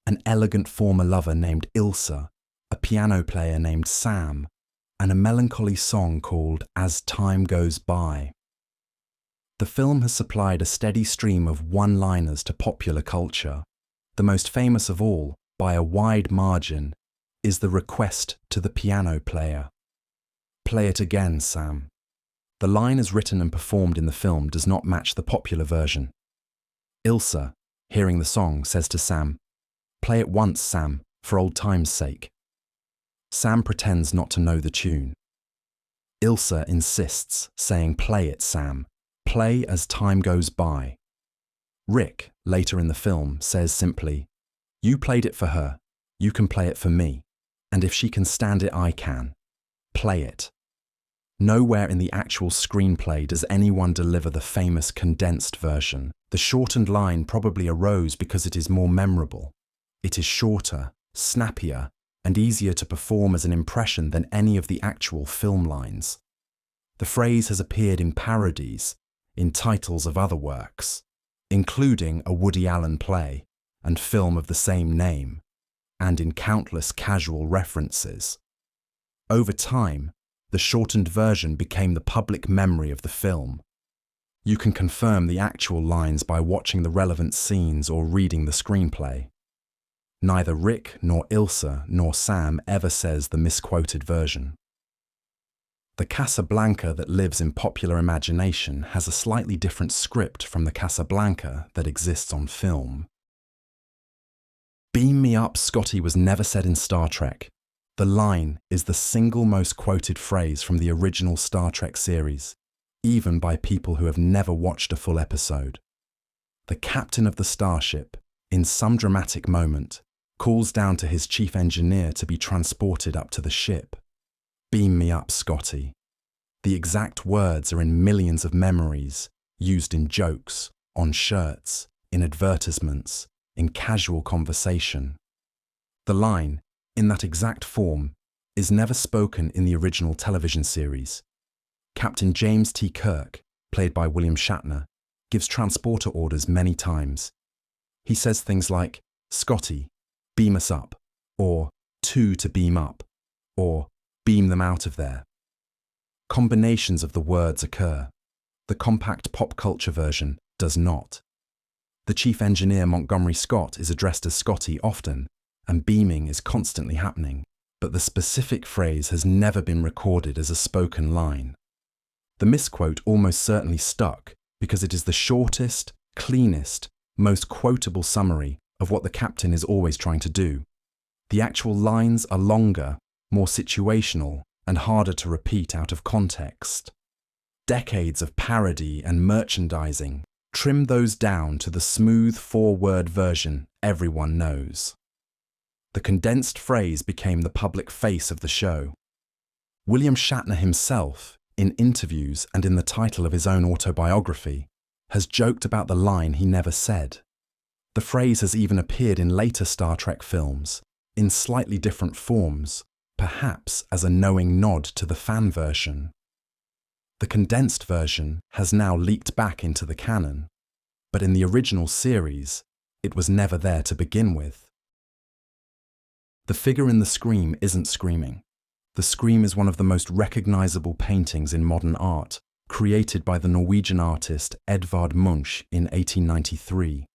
an elegant former lover named Ilsa, a piano player named Sam, and a melancholy song called "As Time Goes By." The film has supplied a steady stream of one-liners to popular culture. The most famous of all, by a wide margin, is the request to the piano player. "Play it again, Sam." The line as written and performed in the film does not match the popular version. Ilsa, hearing the song, says to Sam, "Play it once, Sam, for old time's sake." Sam pretends not to know the tune. Ilsa insists, saying, "Play it, Sam. Play as time goes by." Rick, later in the film, says simply, "You played it for her. You can play it for me. And if she can stand it, I can. Play it." Nowhere in the actual screenplay does anyone deliver the famous condensed version. The shortened line probably arose because it is more memorable. It is shorter, snappier, and easier to perform as an impression than any of the actual film lines. The phrase has appeared in parodies, in titles of other works, including a Woody Allen play and film of the same name, and in countless casual references. Over time, the shortened version became the public memory of the film. You can confirm the actual lines by watching the relevant scenes or reading the screenplay. Neither Rick nor Ilsa nor Sam ever says the misquoted version. The Casablanca that lives in popular imagination has a slightly different script from the Casablanca that exists on film. "Beam me up, Scotty" was never said in Star Trek. The line is the single most quoted phrase from the original Star Trek series, even by people who have never watched a full episode. The captain of the starship, in some dramatic moment, calls down to his chief engineer to be transported up to the ship. "Beam me up, Scotty." The exact words are in millions of memories, used in jokes, on shirts, in advertisements, in casual conversation. The line, in that exact form, is never spoken in the original television series. Captain James T. Kirk, played by William Shatner, gives transporter orders many times. He says things like, "Scotty, beam us up," or "two to beam up," or "beam them out of there." Combinations of the words occur. The compact pop culture version does not. The chief engineer Montgomery Scott is addressed as Scotty often, and beaming is constantly happening, but the specific phrase has never been recorded as a spoken line. The misquote almost certainly stuck because it is the shortest, cleanest, most quotable summary of what the captain is always trying to do. The actual lines are longer, more situational, and harder to repeat out of context. Decades of parody and merchandising trim those down to the smooth four-word version everyone knows. The condensed phrase became the public face of the show. William Shatner himself, in interviews and in the title of his own autobiography, has joked about the line he never said. The phrase has even appeared in later Star Trek films, in slightly different forms, perhaps as a knowing nod to the fan version. The condensed version has now leaked back into the canon, but in the original series, it was never there to begin with. The figure in the scream isn't screaming. The scream is one of the most recognizable paintings in modern art, created by the Norwegian artist Edvard Munch in 1893.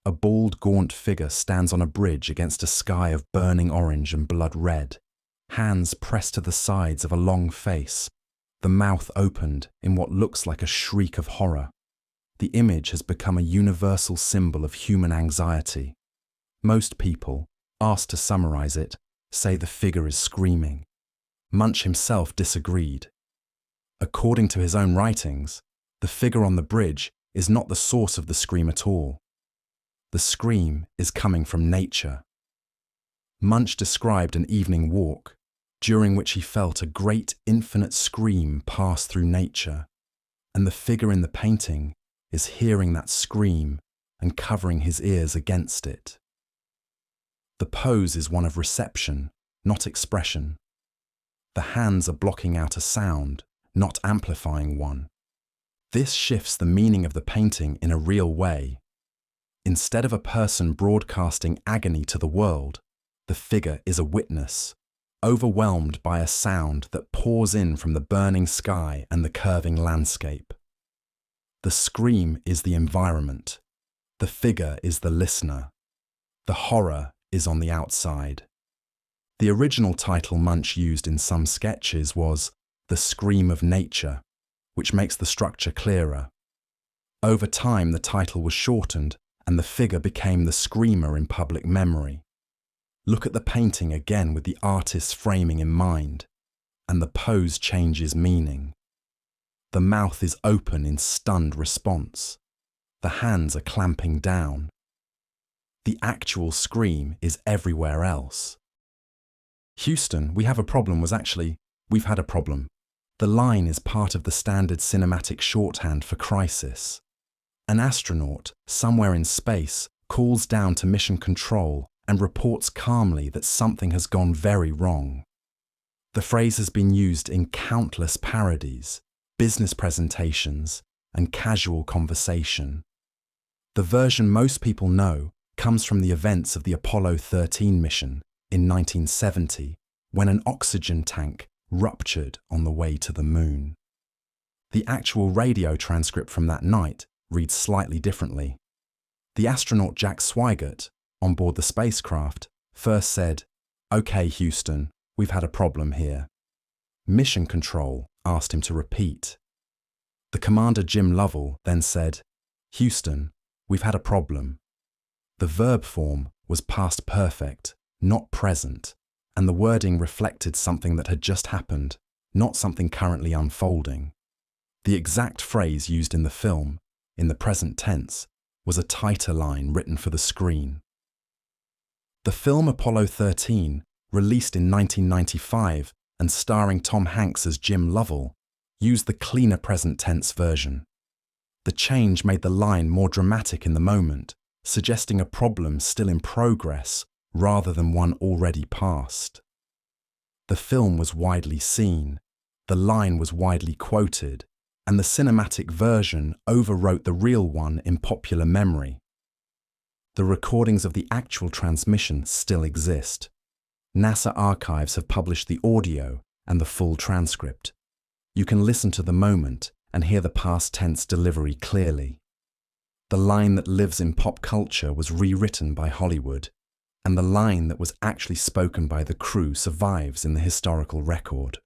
A bald, gaunt figure stands on a bridge against a sky of burning orange and blood red, hands pressed to the sides of a long face, the mouth opened in what looks like a shriek of horror. The image has become a universal symbol of human anxiety. Most people, asked to summarize it, say the figure is screaming. Munch himself disagreed. According to his own writings, the figure on the bridge is not the source of the scream at all. The scream is coming from nature. Munch described an evening walk, during which he felt a great infinite scream pass through nature, and the figure in the painting is hearing that scream and covering his ears against it. The pose is one of reception, not expression. The hands are blocking out a sound, not amplifying one. This shifts the meaning of the painting in a real way. Instead of a person broadcasting agony to the world, the figure is a witness, overwhelmed by a sound that pours in from the burning sky and the curving landscape. The scream is the environment. The figure is the listener. The horror is on the outside. The original title Munch used in some sketches was "The Scream of Nature," which makes the structure clearer. Over time, the title was shortened and the figure became the screamer in public memory. Look at the painting again with the artist's framing in mind, and the pose changes meaning. The mouth is open in stunned response. The hands are clamping down. The actual scream is everywhere else. Houston, we have a problem was actually, we've had a problem. The line is part of the standard cinematic shorthand for crisis. An astronaut, somewhere in space, calls down to mission control and reports calmly that something has gone very wrong. The phrase has been used in countless parodies, business presentations, and casual conversation. The version most people know comes from the events of the Apollo 13 mission in 1970, when an oxygen tank ruptured on the way to the moon. The actual radio transcript from that night reads slightly differently. The astronaut Jack Swigert, on board the spacecraft, first said, "Okay, Houston, we've had a problem here." Mission Control asked him to repeat. The commander Jim Lovell then said, "Houston, we've had a problem." The verb form was past perfect, not present, and the wording reflected something that had just happened, not something currently unfolding. The exact phrase used in the film, in the present tense, was a tighter line written for the screen. The film Apollo 13, released in 1995 and starring Tom Hanks as Jim Lovell, used the cleaner present tense version. The change made the line more dramatic in the moment, suggesting a problem still in progress rather than one already past. The film was widely seen, the line was widely quoted, and the cinematic version overwrote the real one in popular memory. The recordings of the actual transmission still exist. NASA archives have published the audio and the full transcript. You can listen to the moment and hear the past tense delivery clearly. The line that lives in pop culture was rewritten by Hollywood, and the line that was actually spoken by the crew survives in the historical record.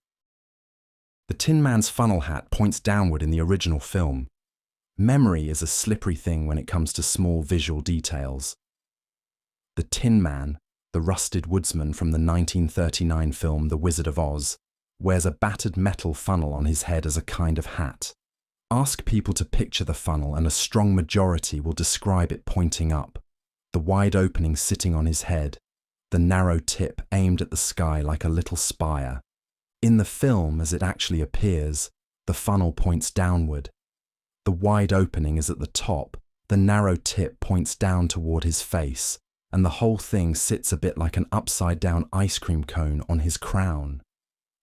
The Tin Man's funnel hat points downward in the original film. Memory is a slippery thing when it comes to small visual details. The Tin Man, the rusted woodsman from the 1939 film The Wizard of Oz, wears a battered metal funnel on his head as a kind of hat. Ask people to picture the funnel and a strong majority will describe it pointing up, the wide opening sitting on his head, the narrow tip aimed at the sky like a little spire. In the film, as it actually appears, the funnel points downward. The wide opening is at the top, the narrow tip points down toward his face, and the whole thing sits a bit like an upside-down ice cream cone on his crown.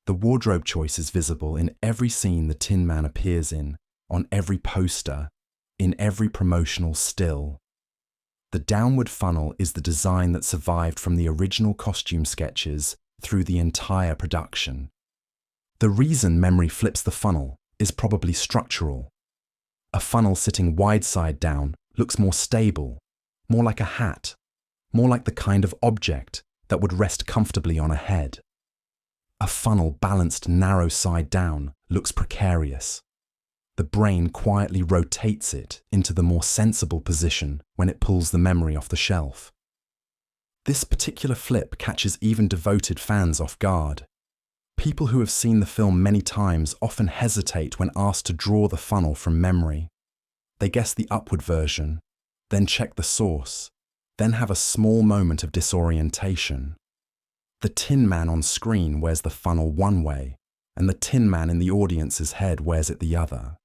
The wardrobe choice is visible in every scene the Tin Man appears in, on every poster, in every promotional still. The downward funnel is the design that survived from the original costume sketches through the entire production. The reason memory flips the funnel is probably structural. A funnel sitting wide side down looks more stable, more like a hat, more like the kind of object that would rest comfortably on a head. A funnel balanced narrow side down looks precarious. The brain quietly rotates it into the more sensible position when it pulls the memory off the shelf. This particular flip catches even devoted fans off guard. People who have seen the film many times often hesitate when asked to draw the funnel from memory. They guess the upward version, then check the source, then have a small moment of disorientation. The Tin Man on screen wears the funnel one way, and the Tin Man in the audience's head wears it the other.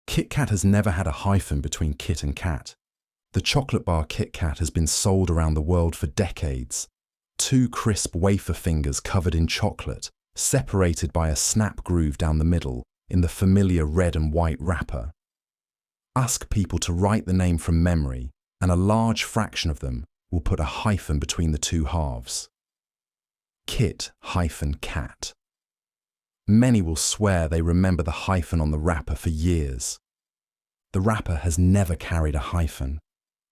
Kit Kat has never had a hyphen between Kit and Kat. The chocolate bar Kit Kat has been sold around the world for decades. 2 crisp wafer fingers covered in chocolate, separated by a snap groove down the middle in the familiar red and white wrapper. Ask people to write the name from memory, and a large fraction of them will put a hyphen between the two halves. Kit-Kat. Many will swear they remember the hyphen on the wrapper for years. The wrapper has never carried a hyphen.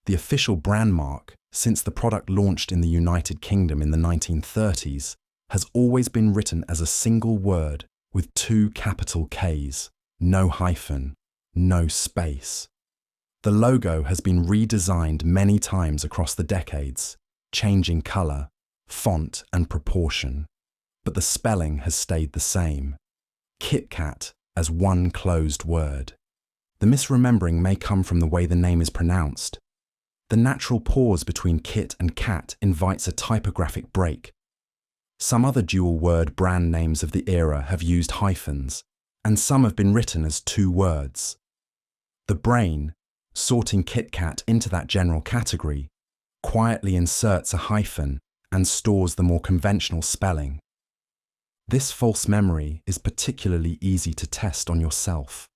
The official brand mark, since the product launched in the United Kingdom in the 1930s, has always been written as a single word with 2 capital Ks, no hyphen, no space. The logo has been redesigned many times across the decades, changing colour, font and proportion, but the spelling has stayed the same. KitKat as one closed word. The misremembering may come from the way the name is pronounced. The natural pause between kit and cat invites a typographic break. Some other dual-word brand names of the era have used hyphens, and some have been written as two words. The brain, sorting KitKat into that general category, quietly inserts a hyphen and stores the more conventional spelling. This false memory is particularly easy to test on yourself.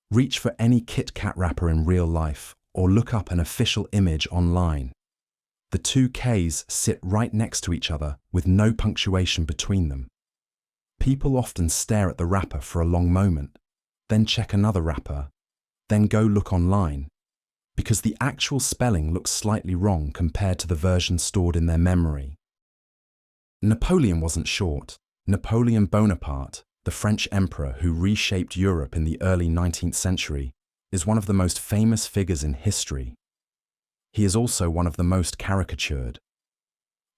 Reach for any KitKat wrapper in real life or look up an official image online. The two Ks sit right next to each other with no punctuation between them. People often stare at the wrapper for a long moment, then check another wrapper, then go look online, because the actual spelling looks slightly wrong compared to the version stored in their memory. Napoleon wasn't short. Napoleon Bonaparte, the French emperor who reshaped Europe in the early 19th century, is one of the most famous figures in history. He is also one of the most caricatured.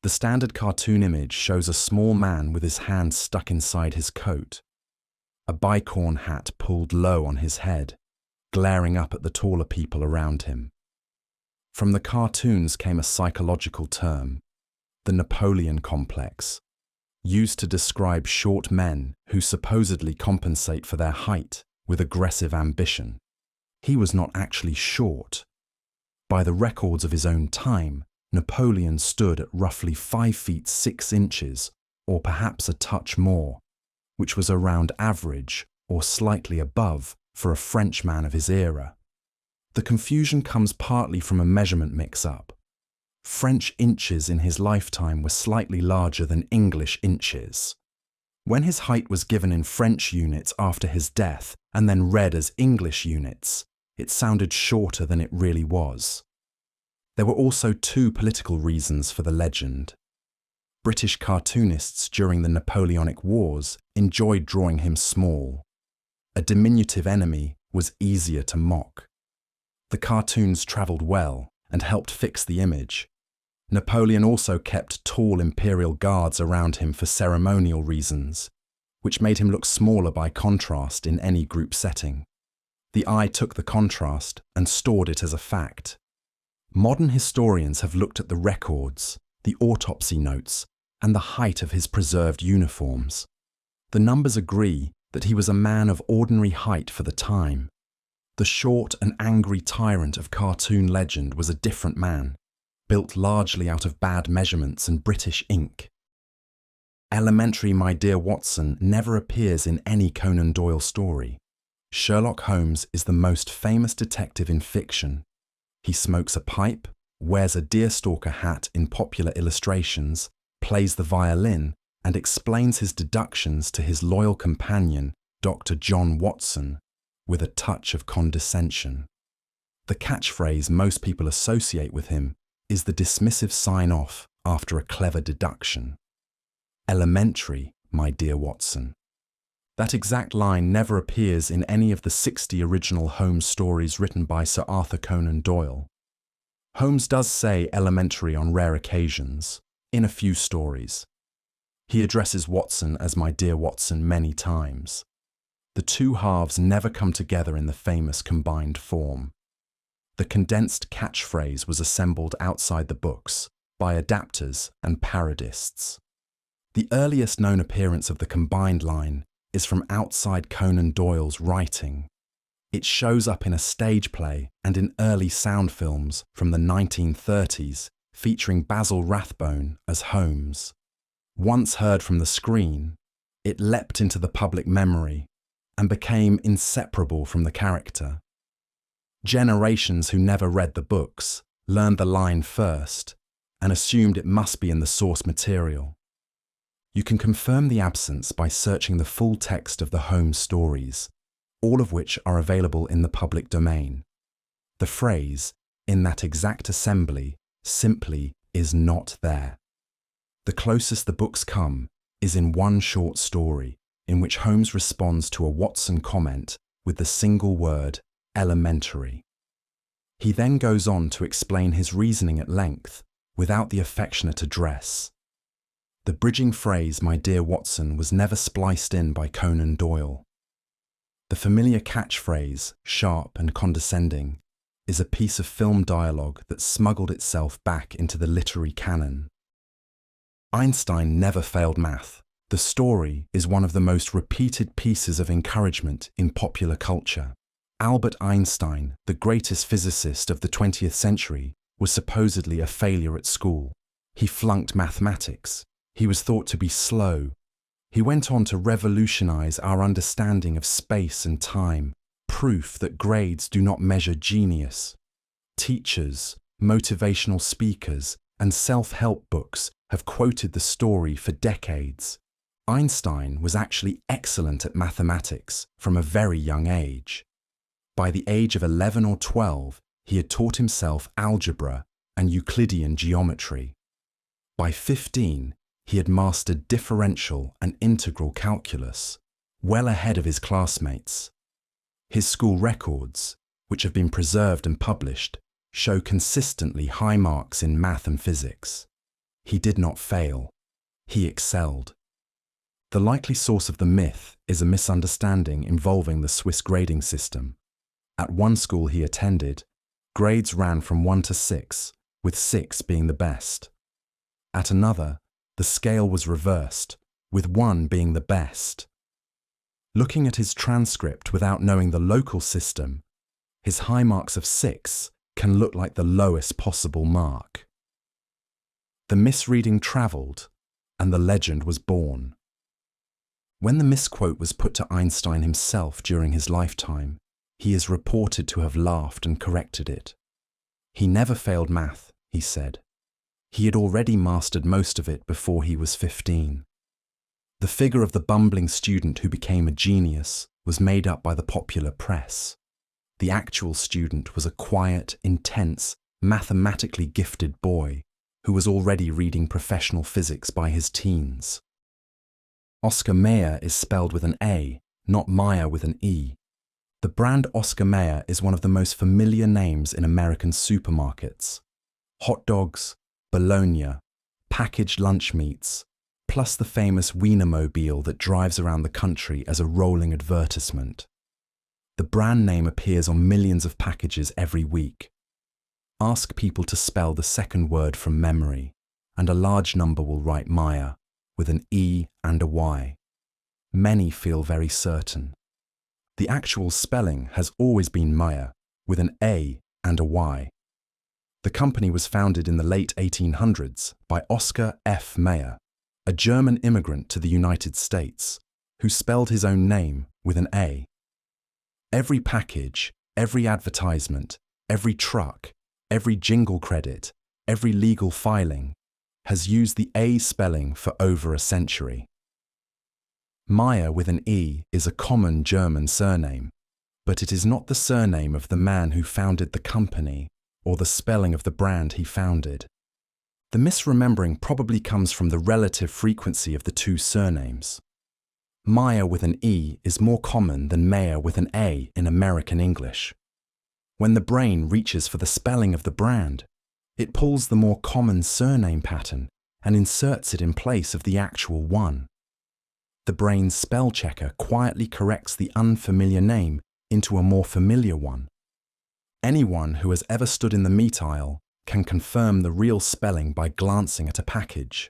The standard cartoon image shows a small man with his hand stuck inside his coat, a bicorn hat pulled low on his head, glaring up at the taller people around him. From the cartoons came a psychological term, the Napoleon complex, used to describe short men who supposedly compensate for their height with aggressive ambition. He was not actually short. By the records of his own time, Napoleon stood at roughly 5 feet 6 inches, or perhaps a touch more, which was around average or slightly above for a French man of his era. The confusion comes partly from a measurement mix-up. French inches in his lifetime were slightly larger than English inches. When his height was given in French units after his death and then read as English units, it sounded shorter than it really was. There were also two political reasons for the legend. British cartoonists during the Napoleonic Wars enjoyed drawing him small. A diminutive enemy was easier to mock. The cartoons travelled well and helped fix the image. Napoleon also kept tall imperial guards around him for ceremonial reasons, which made him look smaller by contrast in any group setting. The eye took the contrast and stored it as a fact. Modern historians have looked at the records, the autopsy notes, and the height of his preserved uniforms. The numbers agree that he was a man of ordinary height for the time. The short and angry tyrant of cartoon legend was a different man, built largely out of bad measurements and British ink. Elementary My Dear Watson never appears in any Conan Doyle story. Sherlock Holmes is the most famous detective in fiction. He smokes a pipe, wears a deerstalker hat in popular illustrations, plays the violin, and explains his deductions to his loyal companion, Dr. John Watson, with a touch of condescension. The catchphrase most people associate with him is the dismissive sign-off after a clever deduction. Elementary, my dear Watson. That exact line never appears in any of the 60 original Holmes stories written by Sir Arthur Conan Doyle. Holmes does say elementary on rare occasions, in a few stories. He addresses Watson as my dear Watson many times. The two halves never come together in the famous combined form. The condensed catchphrase was assembled outside the books by adapters and parodists. The earliest known appearance of the combined line is from outside Conan Doyle's writing. It shows up in a stage play and in early sound films from the 1930s featuring Basil Rathbone as Holmes. Once heard from the screen, it leapt into the public memory and became inseparable from the character. Generations who never read the books learned the line first and assumed it must be in the source material. You can confirm the absence by searching the full text of the Holmes stories, all of which are available in the public domain. The phrase, "in that exact assembly," simply is not there. The closest the books come is in one short story, in which Holmes responds to a Watson comment with the single word, elementary. He then goes on to explain his reasoning at length, without the affectionate address. The bridging phrase, "My dear Watson," was never spliced in by Conan Doyle. The familiar catchphrase, sharp and condescending, is a piece of film dialogue that smuggled itself back into the literary canon. Einstein never failed math. The story is one of the most repeated pieces of encouragement in popular culture. Albert Einstein, the greatest physicist of the 20th century, was supposedly a failure at school. He flunked mathematics. He was thought to be slow. He went on to revolutionize our understanding of space and time, proof that grades do not measure genius. Teachers, motivational speakers, and self-help books have quoted the story for decades. Einstein was actually excellent at mathematics from a very young age. By the age of 11 or 12, he had taught himself algebra and Euclidean geometry. By 15, he had mastered differential and integral calculus, well ahead of his classmates. His school records, which have been preserved and published, show consistently high marks in math and physics. He did not fail. He excelled. The likely source of the myth is a misunderstanding involving the Swiss grading system. At one school he attended, grades ran from 1 to 6, with 6 being the best. At another, the scale was reversed, with 1 being the best. Looking at his transcript without knowing the local system, his high marks of 6 can look like the lowest possible mark. The misreading travelled, and the legend was born. When the misquote was put to Einstein himself during his lifetime, he is reported to have laughed and corrected it. He never failed math, he said. He had already mastered most of it before he was 15. The figure of the bumbling student who became a genius was made up by the popular press. The actual student was a quiet, intense, mathematically gifted boy who was already reading professional physics by his teens. Oscar Mayer is spelled with an A, not Meyer with an E. The brand Oscar Mayer is one of the most familiar names in American supermarkets. Hot dogs, bologna, packaged lunch meats, plus the famous Wienermobile that drives around the country as a rolling advertisement. The brand name appears on millions of packages every week. Ask people to spell the second word from memory, and a large number will write Meyer, with an E and a Y. Many feel very certain. The actual spelling has always been Meyer, with an A and a Y. The company was founded in the late 1800s by Oscar F. Mayer, a German immigrant to the United States, who spelled his own name with an A. Every package, every advertisement, every truck, every jingle credit, every legal filing has used the A spelling for over a century. Meyer with an E is a common German surname, but it is not the surname of the man who founded the company or the spelling of the brand he founded. The misremembering probably comes from the relative frequency of the two surnames. Meyer with an E is more common than Mayer with an A in American English. When the brain reaches for the spelling of the brand, it pulls the more common surname pattern and inserts it in place of the actual one. The brain's spell checker quietly corrects the unfamiliar name into a more familiar one. Anyone who has ever stood in the meat aisle can confirm the real spelling by glancing at a package.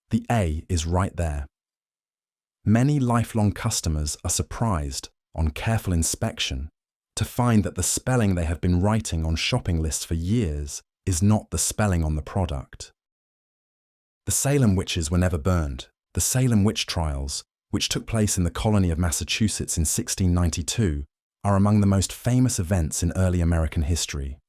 The A is right there. Many lifelong customers are surprised, on careful inspection, to find that the spelling they have been writing on shopping lists for years is not the spelling on the product. The Salem witches were never burned. The Salem witch trials, which took place in the colony of Massachusetts in 1692, are among the most famous events in early American history.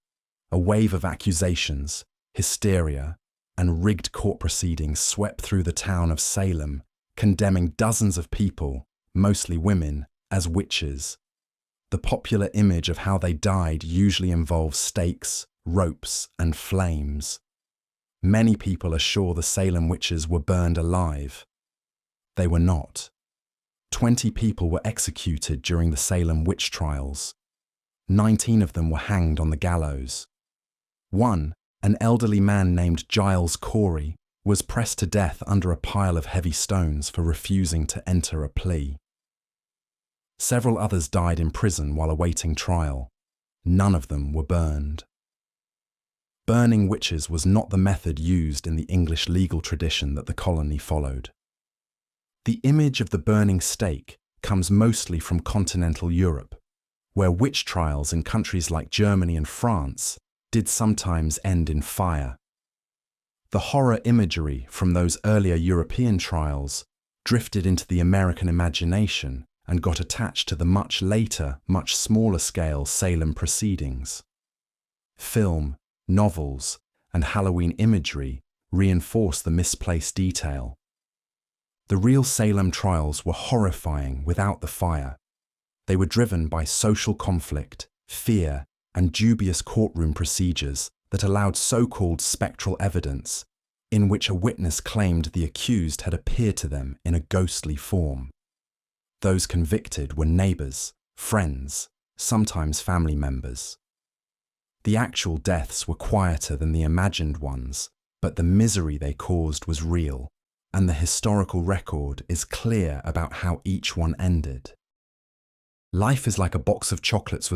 A wave of accusations, hysteria, and rigged court proceedings swept through the town of Salem, condemning dozens of people, mostly women, as witches. The popular image of how they died usually involves stakes, ropes, and flames. Many people are sure the Salem witches were burned alive. They were not. 20 people were executed during the Salem witch trials. 19 of them were hanged on the gallows. One, an elderly man named Giles Corey, was pressed to death under a pile of heavy stones for refusing to enter a plea. Several others died in prison while awaiting trial. None of them were burned. Burning witches was not the method used in the English legal tradition that the colony followed. The image of the burning stake comes mostly from continental Europe, where witch trials in countries like Germany and France did sometimes end in fire. The horror imagery from those earlier European trials drifted into the American imagination and got attached to the much later, much smaller scale Salem proceedings. Film, novels, and Halloween imagery reinforce the misplaced detail. The real Salem trials were horrifying without the fire. They were driven by social conflict, fear, and dubious courtroom procedures that allowed so-called spectral evidence, in which a witness claimed the accused had appeared to them in a ghostly form. Those convicted were neighbours, friends, sometimes family members. The actual deaths were quieter than the imagined ones, but the misery they caused was real, and the historical record is clear about how each one ended. Life was like a box of chocolates.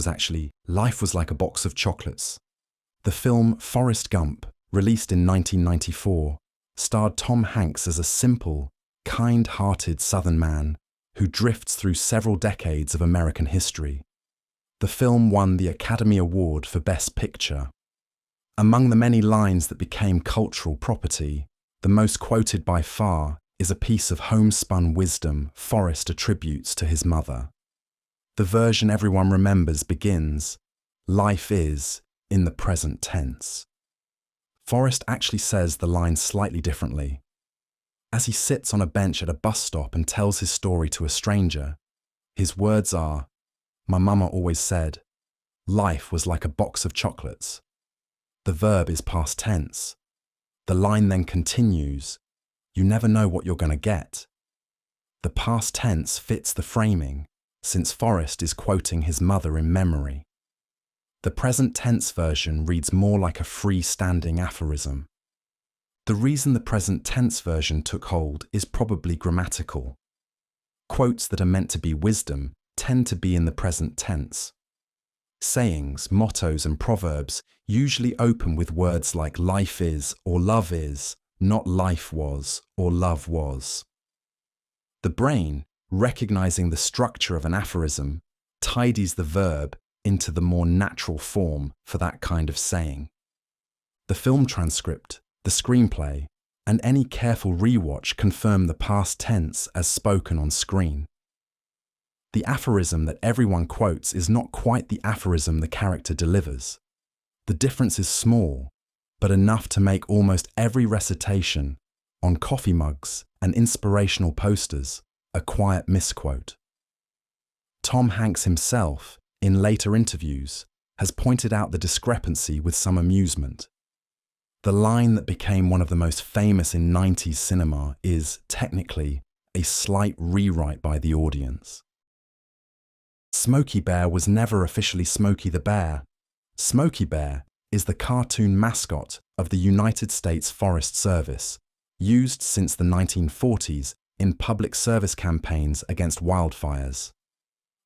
The film Forrest Gump, released in 1994, starred Tom Hanks as a simple, kind-hearted Southern man who drifts through several decades of American history. The film won the Academy Award for Best Picture. Among the many lines that became cultural property, the most quoted by far is a piece of homespun wisdom Forrest attributes to his mother. The version everyone remembers begins, "Life is in the present tense." Forrest actually says the line slightly differently. As he sits on a bench at a bus stop and tells his story to a stranger, his words are, "My mama always said, life was like a box of chocolates." The verb is past tense. The line then continues, "You never know what you're going to get." The past tense fits the framing, since Forrest is quoting his mother in memory. The present tense version reads more like a freestanding aphorism. The reason the present tense version took hold is probably grammatical. Quotes that are meant to be wisdom tend to be in the present tense. Sayings, mottos, and proverbs usually open with words like life is or love is, not life was or love was. The brain, recognizing the structure of an aphorism, tidies the verb into the more natural form for that kind of saying. The film transcript, the screenplay, and any careful rewatch confirm the past tense as spoken on screen. The aphorism that everyone quotes is not quite the aphorism the character delivers. The difference is small, but enough to make almost every recitation, on coffee mugs and inspirational posters, a quiet misquote. Tom Hanks himself, in later interviews, has pointed out the discrepancy with some amusement. The line that became one of the most famous in 90s cinema is, technically, a slight rewrite by the audience. Smokey Bear was never officially Smokey the Bear. Smokey Bear is the cartoon mascot of the United States Forest Service, used since the 1940s in public service campaigns against wildfires.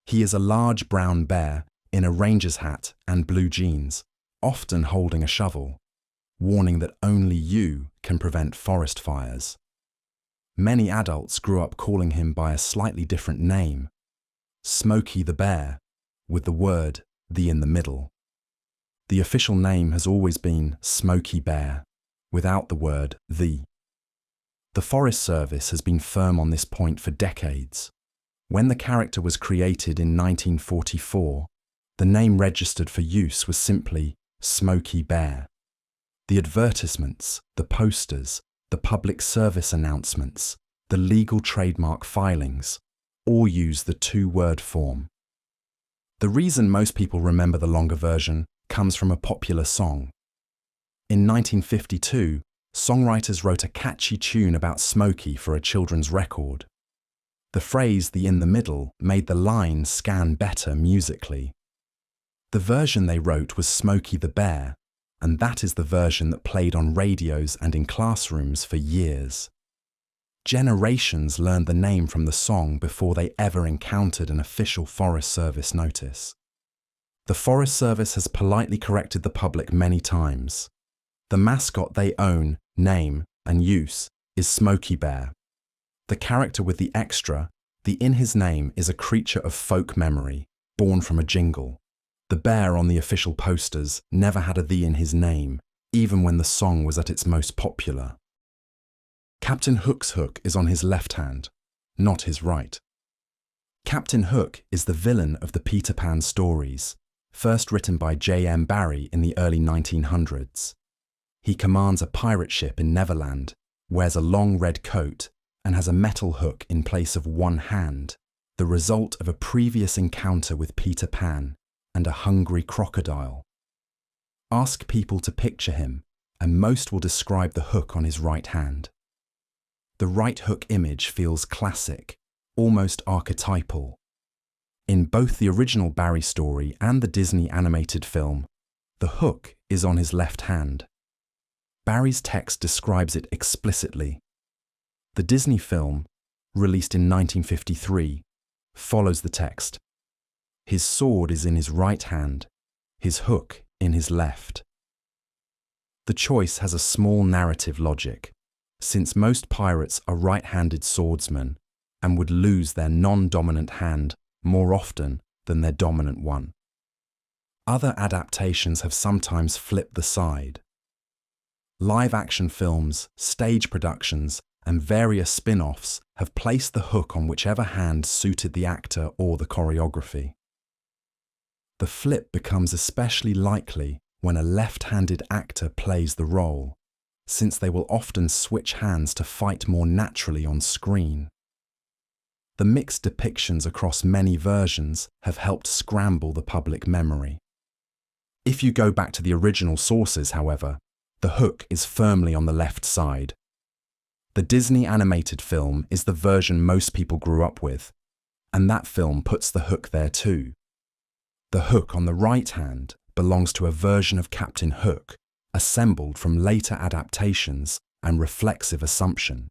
He is a large brown bear in a ranger's hat and blue jeans, often holding a shovel, warning that only you can prevent forest fires. Many adults grew up calling him by a slightly different name, Smokey the Bear, with the word "the" in the middle. The official name has always been Smokey Bear, without the word "the." The Forest Service has been firm on this point for decades. When the character was created in 1944, the name registered for use was simply Smokey Bear. The advertisements, the posters, the public service announcements, the legal trademark filings, all use the two-word form. The reason most people remember the longer version comes from a popular song. In 1952, songwriters wrote a catchy tune about Smokey for a children's record. The phrase "the in the middle" made the line scan better musically. The version they wrote was Smokey the Bear, and that is the version that played on radios and in classrooms for years. Generations learned the name from the song before they ever encountered an official Forest Service notice. The Forest Service has politely corrected the public many times. The mascot they own, name, and use is Smokey Bear. The character with the extra, the in his name, is a creature of folk memory, born from a jingle. The bear on the official posters never had a "the" in his name, even when the song was at its most popular. Captain Hook's hook is on his left hand, not his right. Captain Hook is the villain of the Peter Pan stories, first written by J.M. Barrie in the early 1900s. He commands a pirate ship in Neverland, wears a long red coat, and has a metal hook in place of one hand, the result of a previous encounter with Peter Pan and a hungry crocodile. Ask people to picture him, and most will describe the hook on his right hand. The right hook image feels classic, almost archetypal. In both the original Barrie story and the Disney animated film, the hook is on his left hand. Barrie's text describes it explicitly. The Disney film, released in 1953, follows the text. His sword is in his right hand, his hook in his left. The choice has a small narrative logic, since most pirates are right-handed swordsmen and would lose their non-dominant hand more often than their dominant one. Other adaptations have sometimes flipped the side. Live-action films, stage productions, and various spin-offs have placed the hook on whichever hand suited the actor or the choreography. The flip becomes especially likely when a left-handed actor plays the role, since they will often switch hands to fight more naturally on screen. The mixed depictions across many versions have helped scramble the public memory. If you go back to the original sources, however, the hook is firmly on the left side. The Disney animated film is the version most people grew up with, and that film puts the hook there too. The hook on the right hand belongs to a version of Captain Hook, assembled from later adaptations and reflexive assumption.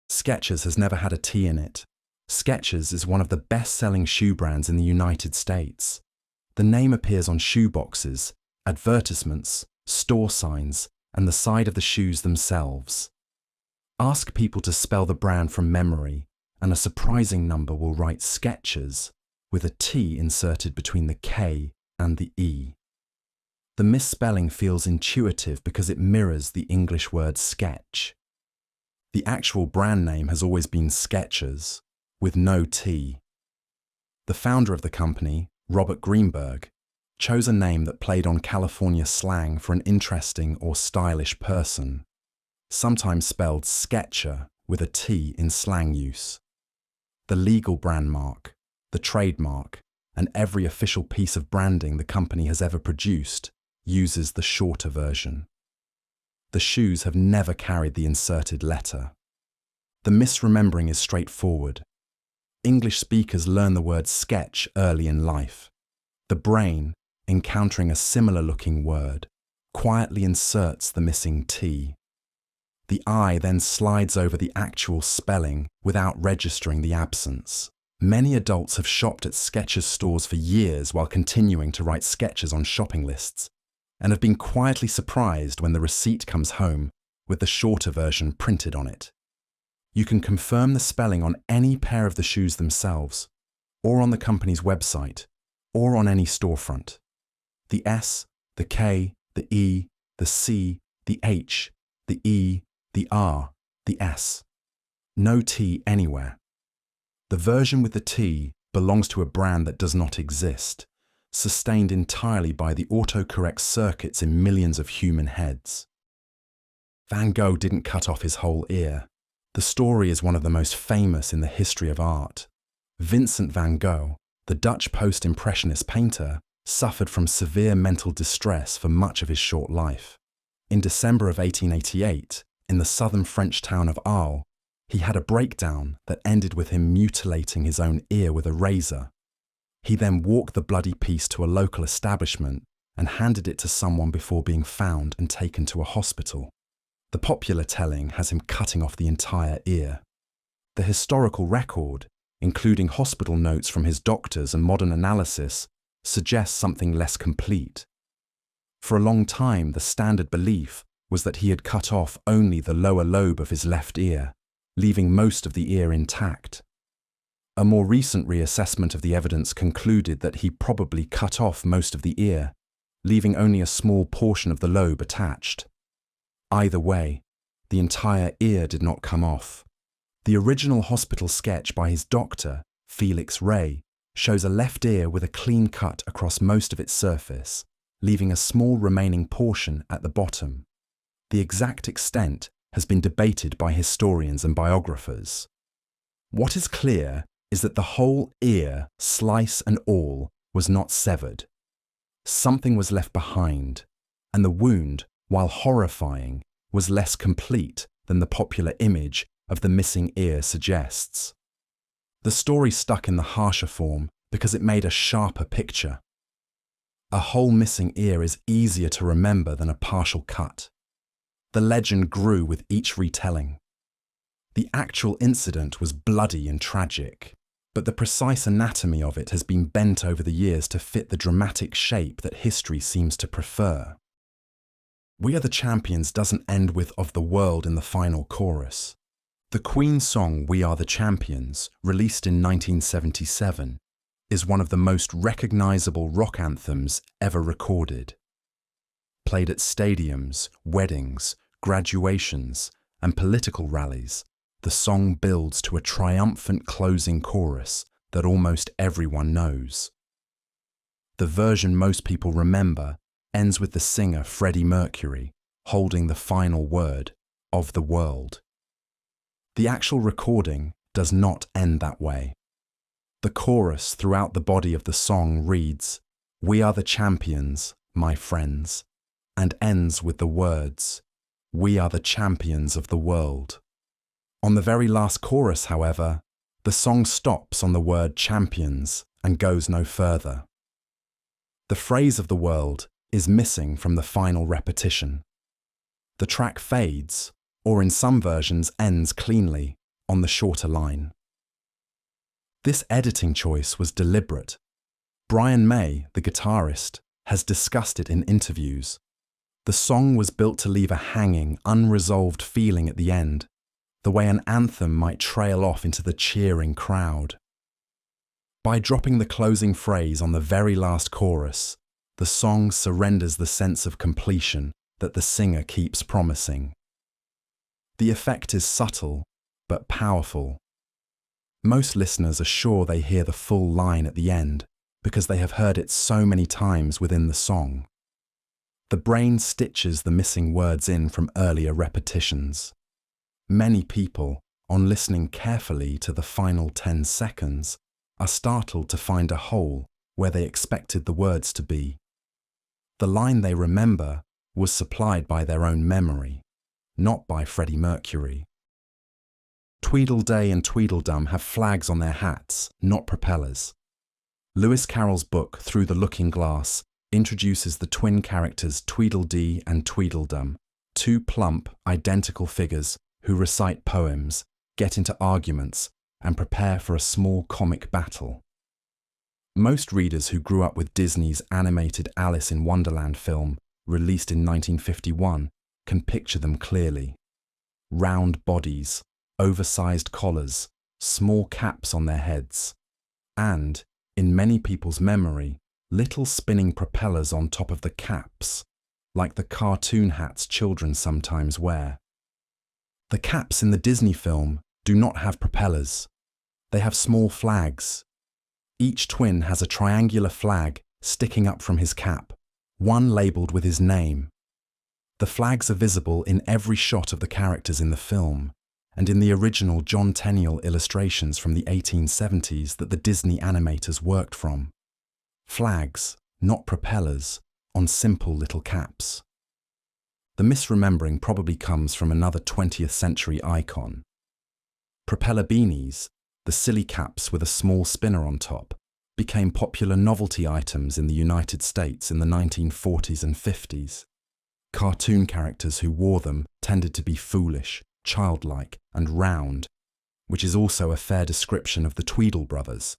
Skechers has never had a T in it. Skechers is one of the best-selling shoe brands in the United States. The name appears on shoe boxes, advertisements, store signs, and the side of the shoes themselves. Ask people to spell the brand from memory, and a surprising number will write Skechers with a T inserted between the K and the E. The misspelling feels intuitive because it mirrors the English word sketch. The actual brand name has always been Skechers, with no T. The founder of the company, Robert Greenberg, chose a name that played on California slang for an interesting or stylish person, sometimes spelled Sketcher with a T in slang use. The legal brand mark, the trademark, and every official piece of branding the company has ever produced uses the shorter version. The shoes have never carried the inserted letter. The misremembering is straightforward. English speakers learn the word sketch early in life. The brain, encountering a similar-looking word, quietly inserts the missing T. The eye then slides over the actual spelling without registering the absence. Many adults have shopped at Skechers stores for years while continuing to write Skechers on shopping lists, and have been quietly surprised when the receipt comes home with the shorter version printed on it. You can confirm the spelling on any pair of the shoes themselves, or on the company's website, or on any storefront. The S, the K, the E, the C, the H, the E, the R, the S. No T anywhere. The version with the T belongs to a brand that does not exist, sustained entirely by the autocorrect circuits in millions of human heads. Van Gogh didn't cut off his whole ear. The story is one of the most famous in the history of art. Vincent van Gogh, the Dutch post-impressionist painter, suffered from severe mental distress for much of his short life. In December of 1888, in the southern French town of Arles, He had a breakdown that ended with him mutilating his own ear with a razor. He then walked the bloody piece to a local establishment and handed it to someone before being found and taken to a hospital. The popular telling has him cutting off the entire ear. The historical record, including hospital notes from his doctors and modern analysis, suggests something less complete. For a long time, the standard belief was that he had cut off only the lower lobe of his left ear, leaving most of the ear intact. A more recent reassessment of the evidence concluded that he probably cut off most of the ear, leaving only a small portion of the lobe attached. Either way, the entire ear did not come off. The original hospital sketch by his doctor, Felix Ray, shows a left ear with a clean cut across most of its surface, leaving a small remaining portion at the bottom. The exact extent has been debated by historians and biographers. What is clear is that the whole ear, slice and all, was not severed. Something was left behind, and the wound, while horrifying, was less complete than the popular image of the missing ear suggests. The story stuck in the harsher form because it made a sharper picture. A whole missing ear is easier to remember than a partial cut. The legend grew with each retelling. The actual incident was bloody and tragic, but the precise anatomy of it has been bent over the years to fit the dramatic shape that history seems to prefer. We Are the Champions doesn't end with "of the world" in the final chorus. The Queen song We Are the Champions, released in 1977, is one of the most recognizable rock anthems ever recorded. Played at stadiums, weddings, graduations, and political rallies, the song builds to a triumphant closing chorus that almost everyone knows. The version most people remember ends with the singer Freddie Mercury holding the final word, "of the world." The actual recording does not end that way. The chorus throughout the body of the song reads, "We are the champions, my friends," and ends with the words, "We are the champions of the world." On the very last chorus, however, the song stops on the word champions and goes no further. The phrase "of the world" is missing from the final repetition. The track fades, or in some versions ends cleanly, on the shorter line. This editing choice was deliberate. Brian May, the guitarist, has discussed it in interviews. The song was built to leave a hanging, unresolved feeling at the end, the way an anthem might trail off into the cheering crowd. By dropping the closing phrase on the very last chorus, the song surrenders the sense of completion that the singer keeps promising. The effect is subtle, but powerful. Most listeners are sure they hear the full line at the end because they have heard it so many times within the song. The brain stitches the missing words in from earlier repetitions. Many people, on listening carefully to the final 10 seconds, are startled to find a hole where they expected the words to be. The line they remember was supplied by their own memory, not by Freddie Mercury. Tweedledee and Tweedledum have flags on their hats, not propellers. Lewis Carroll's book, Through the Looking Glass, introduces the twin characters Tweedledee and Tweedledum, two plump, identical figures who recite poems, get into arguments, and prepare for a small comic battle. Most readers who grew up with Disney's animated Alice in Wonderland film, released in 1951, can picture them clearly. Round bodies, oversized collars, small caps on their heads, and, in many people's memory, little spinning propellers on top of the caps, like the cartoon hats children sometimes wear. The caps in the Disney film do not have propellers. They have small flags. Each twin has a triangular flag sticking up from his cap, one labelled with his name. The flags are visible in every shot of the characters in the film, and in the original John Tenniel illustrations from the 1870s that the Disney animators worked from. Flags, not propellers, on simple little caps. The misremembering probably comes from another 20th century icon. Propeller beanies, the silly caps with a small spinner on top, became popular novelty items in the United States in the 1940s and 50s. Cartoon characters who wore them tended to be foolish, childlike, and round, which is also a fair description of the Tweedle brothers.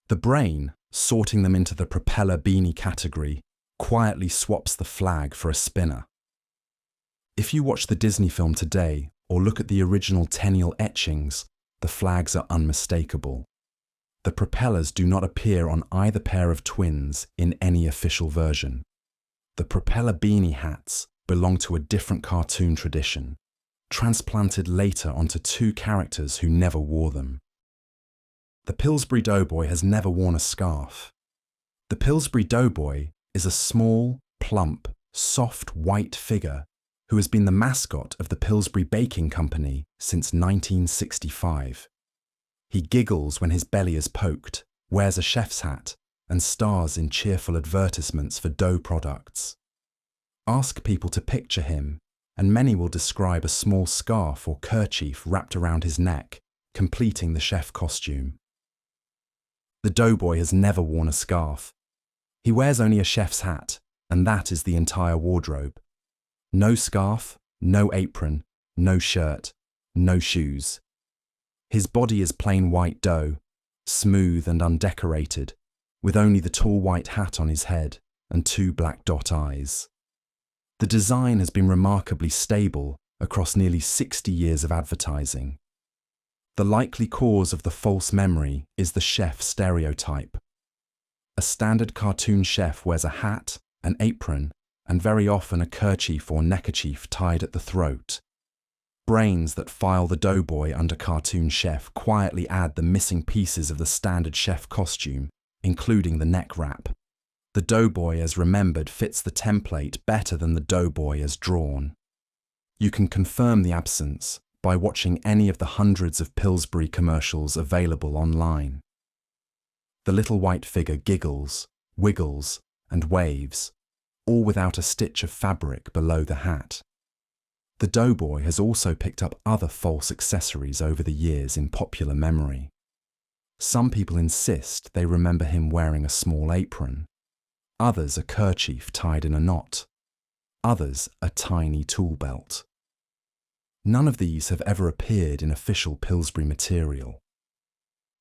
The brain, sorting them into the propeller beanie category, quietly swaps the flag for a spinner. If you watch the Disney film today or look at the original Tenniel etchings, the flags are unmistakable. The propellers do not appear on either pair of twins in any official version. The propeller beanie hats belong to a different cartoon tradition, transplanted later onto two characters who never wore them. The Pillsbury Doughboy has never worn a scarf. The Pillsbury Doughboy is a small, plump, soft white figure who has been the mascot of the Pillsbury Baking Company since 1965. He giggles when his belly is poked, wears a chef's hat, and stars in cheerful advertisements for dough products. Ask people to picture him, and many will describe a small scarf or kerchief wrapped around his neck, completing the chef costume. The Doughboy has never worn a scarf. He wears only a chef's hat, and that is the entire wardrobe. No scarf, no apron, no shirt, no shoes. His body is plain white dough, smooth and undecorated, with only the tall white hat on his head and two black dot eyes. The design has been remarkably stable across nearly 60 years of advertising. The likely cause of the false memory is the chef stereotype. A standard cartoon chef wears a hat, an apron, and very often a kerchief or neckerchief tied at the throat. Brains that file the Doughboy under cartoon chef quietly add the missing pieces of the standard chef costume, including the neck wrap. The Doughboy as remembered fits the template better than the Doughboy as drawn. You can confirm the absence by watching any of the hundreds of Pillsbury commercials available online. The little white figure giggles, wiggles, and waves, all without a stitch of fabric below the hat. The Doughboy has also picked up other false accessories over the years in popular memory. Some people insist they remember him wearing a small apron. Others a kerchief tied in a knot. Others a tiny tool belt. None of these have ever appeared in official Pillsbury material.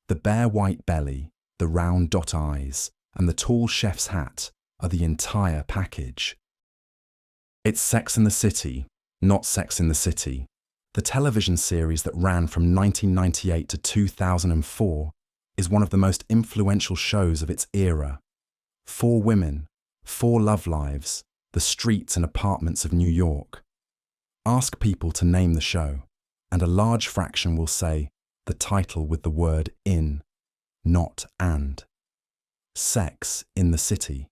The bare white belly, the round dot eyes, and the tall chef's hat are the entire package. It's Sex and the City, not Sex in the City, the television series that ran from 1998 to 2004 is one of the most influential shows of its era. 4 women, 4 love lives, the streets and apartments of New York. Ask people to name the show, and a large fraction will say the title with the word in, not and. Sex in the City.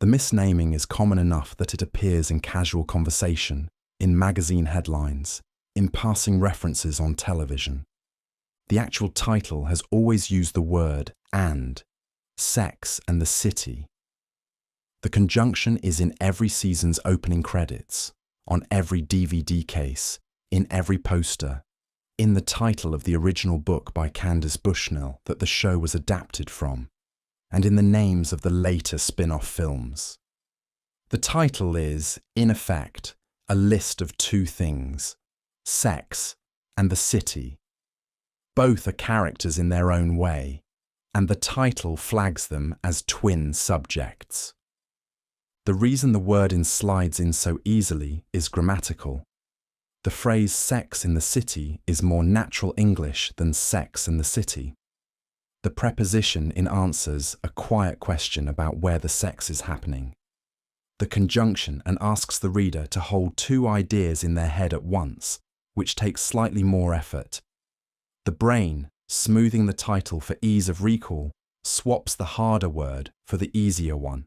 The misnaming is common enough that it appears in casual conversation, in magazine headlines, in passing references on television. The actual title has always used the word and, Sex and the City. The conjunction is in every season's opening credits, on every DVD case, in every poster, in the title of the original book by Candace Bushnell that the show was adapted from, and in the names of the later spin-off films. The title is, in effect, a list of 2 things, sex and the city. Both are characters in their own way, and the title flags them as twin subjects. The reason the wording slides in so easily is grammatical. The phrase sex in the city is more natural English than sex and the city. The preposition in answers a quiet question about where the sex is happening. The conjunction and asks the reader to hold 2 ideas in their head at once, which takes slightly more effort. The brain, smoothing the title for ease of recall, swaps the harder word for the easier one.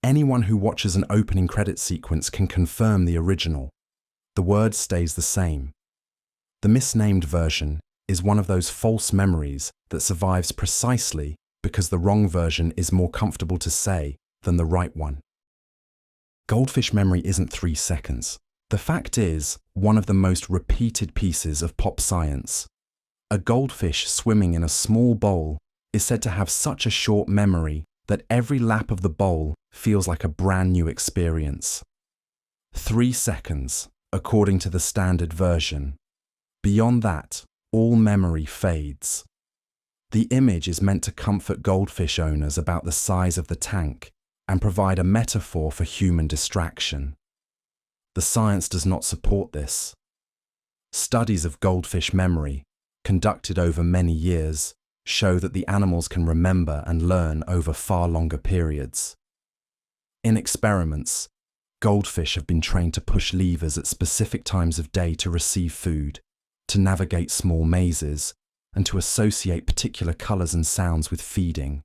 Anyone who watches an opening credit sequence can confirm the original. The word stays the same. The misnamed version is one of those false memories that survives precisely because the wrong version is more comfortable to say than the right one. Goldfish memory isn't 3 seconds. The fact is, one of the most repeated pieces of pop science. A goldfish swimming in a small bowl is said to have such a short memory that every lap of the bowl feels like a brand new experience. 3 seconds, according to the standard version. Beyond that, all memory fades. The image is meant to comfort goldfish owners about the size of the tank and provide a metaphor for human distraction. The science does not support this. Studies of goldfish memory, conducted over many years, show that the animals can remember and learn over far longer periods. In experiments, goldfish have been trained to push levers at specific times of day to receive food, to navigate small mazes, and to associate particular colours and sounds with feeding.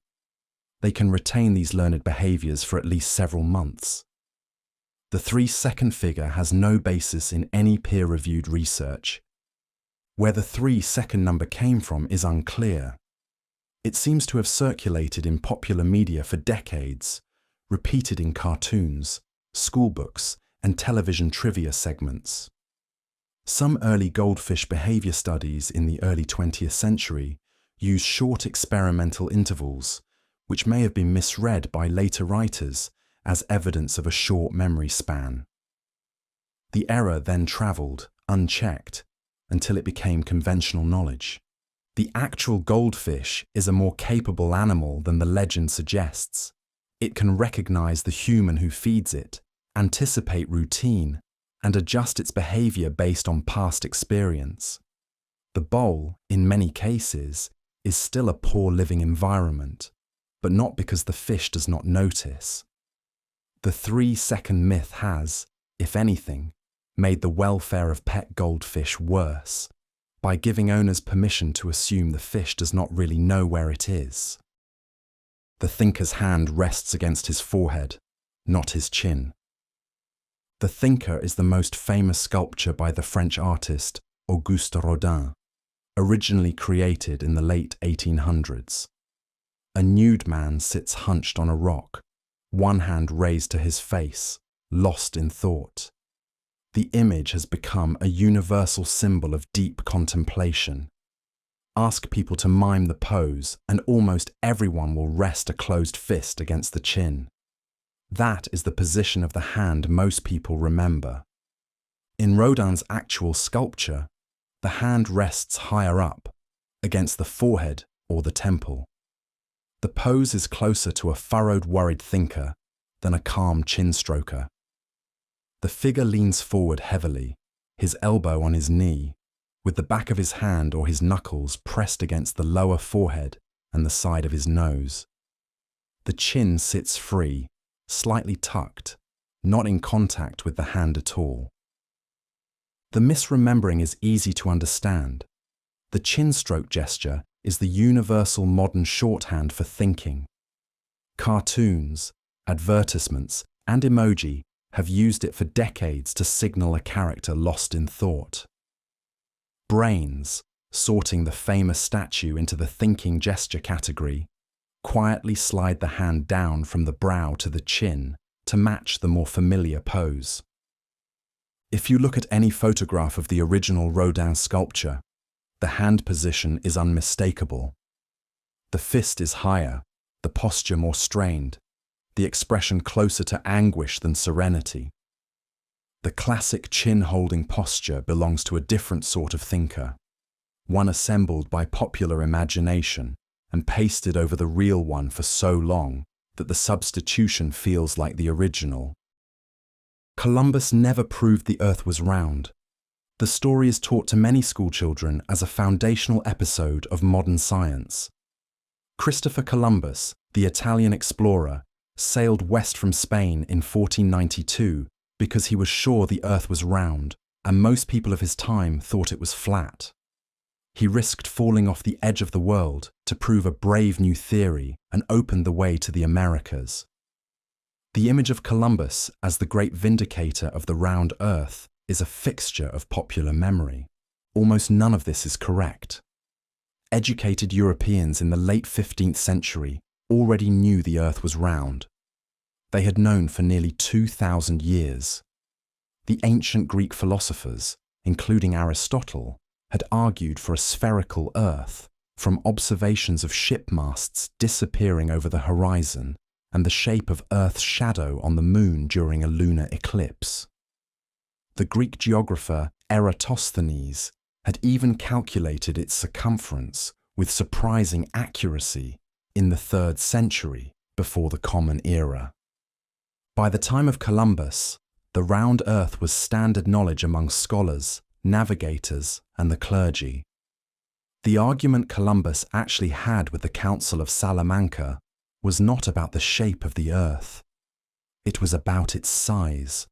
They can retain these learned behaviours for at least several months. The 3-second figure has no basis in any peer-reviewed research. Where the 3-second number came from is unclear. It seems to have circulated in popular media for decades, repeated in cartoons, schoolbooks, and television trivia segments. Some early goldfish behaviour studies in the early 20th century used short experimental intervals, which may have been misread by later writers as evidence of a short memory span. The error then travelled, unchecked, until it became conventional knowledge. The actual goldfish is a more capable animal than the legend suggests. It can recognise the human who feeds it, anticipate routine, and adjust its behaviour based on past experience. The bowl, in many cases, is still a poor living environment, but not because the fish does not notice. The 3-second myth has, if anything, made the welfare of pet goldfish worse, by giving owners permission to assume the fish does not really know where it is. The thinker's hand rests against his forehead, not his chin. The thinker is the most famous sculpture by the French artist Auguste Rodin, originally created in the late 1800s. A nude man sits hunched on a rock, one hand raised to his face, lost in thought. The image has become a universal symbol of deep contemplation. Ask people to mime the pose, and almost everyone will rest a closed fist against the chin. That is the position of the hand most people remember. In Rodin's actual sculpture, the hand rests higher up, against the forehead or the temple. The pose is closer to a furrowed, worried thinker than a calm chin stroker. The figure leans forward heavily, his elbow on his knee, with the back of his hand or his knuckles pressed against the lower forehead and the side of his nose. The chin sits free, slightly tucked, not in contact with the hand at all. The misremembering is easy to understand. The chin stroke gesture is the universal modern shorthand for thinking. Cartoons, advertisements, and emoji have used it for decades to signal a character lost in thought. Brains, sorting the famous statue into the thinking gesture category, quietly slide the hand down from the brow to the chin to match the more familiar pose. If you look at any photograph of the original Rodin sculpture, the hand position is unmistakable. The fist is higher, the posture more strained, the expression closer to anguish than serenity. The classic chin-holding posture belongs to a different sort of thinker, one assembled by popular imagination and pasted over the real one for so long that the substitution feels like the original. Columbus never proved the Earth was round. The story is taught to many schoolchildren as a foundational episode of modern science. Christopher Columbus, the Italian explorer, sailed west from Spain in 1492 because he was sure the Earth was round, and most people of his time thought it was flat. He risked falling off the edge of the world to prove a brave new theory and opened the way to the Americas. The image of Columbus as the great vindicator of the round Earth is a fixture of popular memory. Almost none of this is correct. Educated Europeans in the late 15th century already knew the Earth was round. They had known for nearly 2,000 years. The ancient Greek philosophers, including Aristotle, had argued for a spherical Earth from observations of ship masts disappearing over the horizon and the shape of Earth's shadow on the moon during a lunar eclipse. The Greek geographer Eratosthenes had even calculated its circumference with surprising accuracy in the 3rd century before the Common Era. By the time of Columbus, the round Earth was standard knowledge among scholars, navigators, and the clergy. The argument Columbus actually had with the Council of Salamanca was not about the shape of the Earth. It was about its size.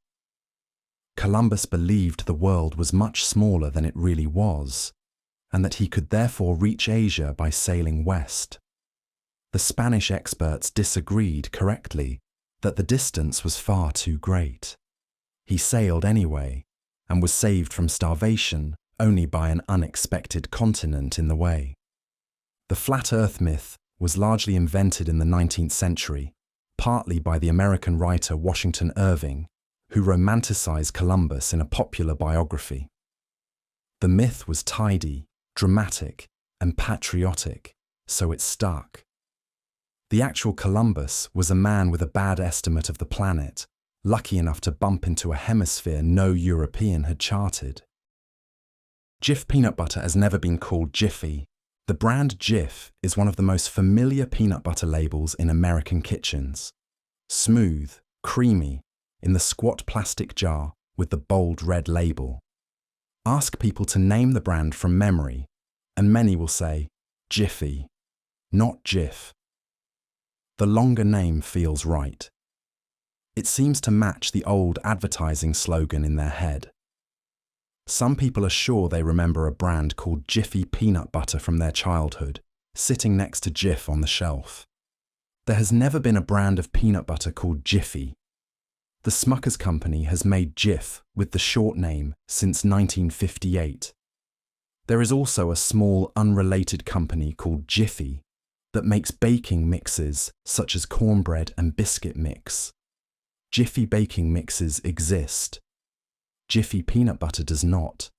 Columbus believed the world was much smaller than it really was, and that he could therefore reach Asia by sailing west. The Spanish experts disagreed correctly that the distance was far too great. He sailed anyway, and was saved from starvation only by an unexpected continent in the way. The flat Earth myth was largely invented in the 19th century, partly by the American writer Washington Irving, who romanticized Columbus in a popular biography. The myth was tidy, dramatic, and patriotic, so it stuck. The actual Columbus was a man with a bad estimate of the planet, lucky enough to bump into a hemisphere no European had charted. Jif peanut butter has never been called Jiffy. The brand Jif is one of the most familiar peanut butter labels in American kitchens. Smooth, creamy, in the squat plastic jar with the bold red label. Ask people to name the brand from memory, and many will say Jiffy, not Jif. The longer name feels right. It seems to match the old advertising slogan in their head. Some people are sure they remember a brand called Jiffy peanut butter from their childhood, sitting next to Jif on the shelf. There has never been a brand of peanut butter called Jiffy. The Smucker's company has made Jif with the short name since 1958. There is also a small unrelated company called Jiffy that makes baking mixes such as cornbread and biscuit mix. Jiffy baking mixes exist. Jiffy peanut butter does not.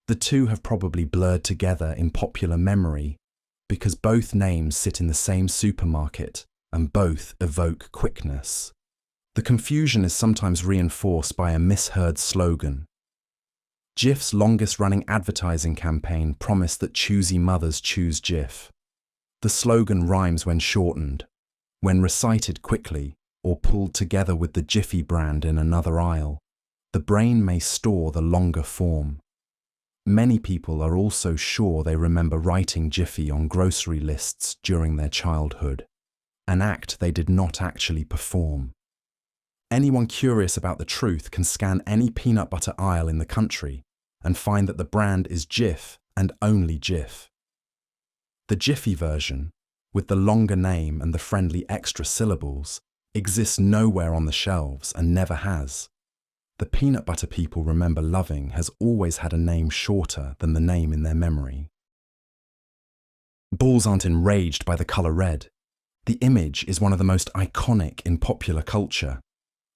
The two have probably blurred together in popular memory because both names sit in the same supermarket and both evoke quickness. The confusion is sometimes reinforced by a misheard slogan. Jif's longest-running advertising campaign promised that choosy mothers choose Jif. The slogan rhymes when shortened, when recited quickly, or pulled together with the Jiffy brand in another aisle. The brain may store the longer form. Many people are also sure they remember writing Jiffy on grocery lists during their childhood, an act they did not actually perform. Anyone curious about the truth can scan any peanut butter aisle in the country and find that the brand is Jif and only Jif. The Jiffy version, with the longer name and the friendly extra syllables, exists nowhere on the shelves and never has. The peanut butter people remember loving has always had a name shorter than the name in their memory. Bulls aren't enraged by the color red. The image is one of the most iconic in popular culture.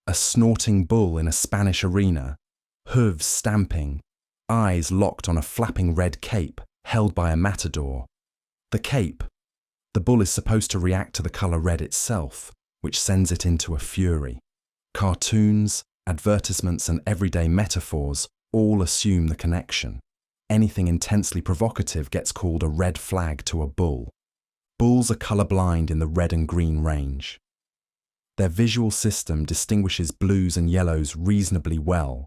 A snorting bull in a Spanish arena, hooves stamping, eyes locked on a flapping red cape held by a matador. The cape. The bull is supposed to react to the color red itself, which sends it into a fury. Cartoons, advertisements, and everyday metaphors all assume the connection. Anything intensely provocative gets called a red flag to a bull. Bulls are colorblind in the red and green range. Their visual system distinguishes blues and yellows reasonably well,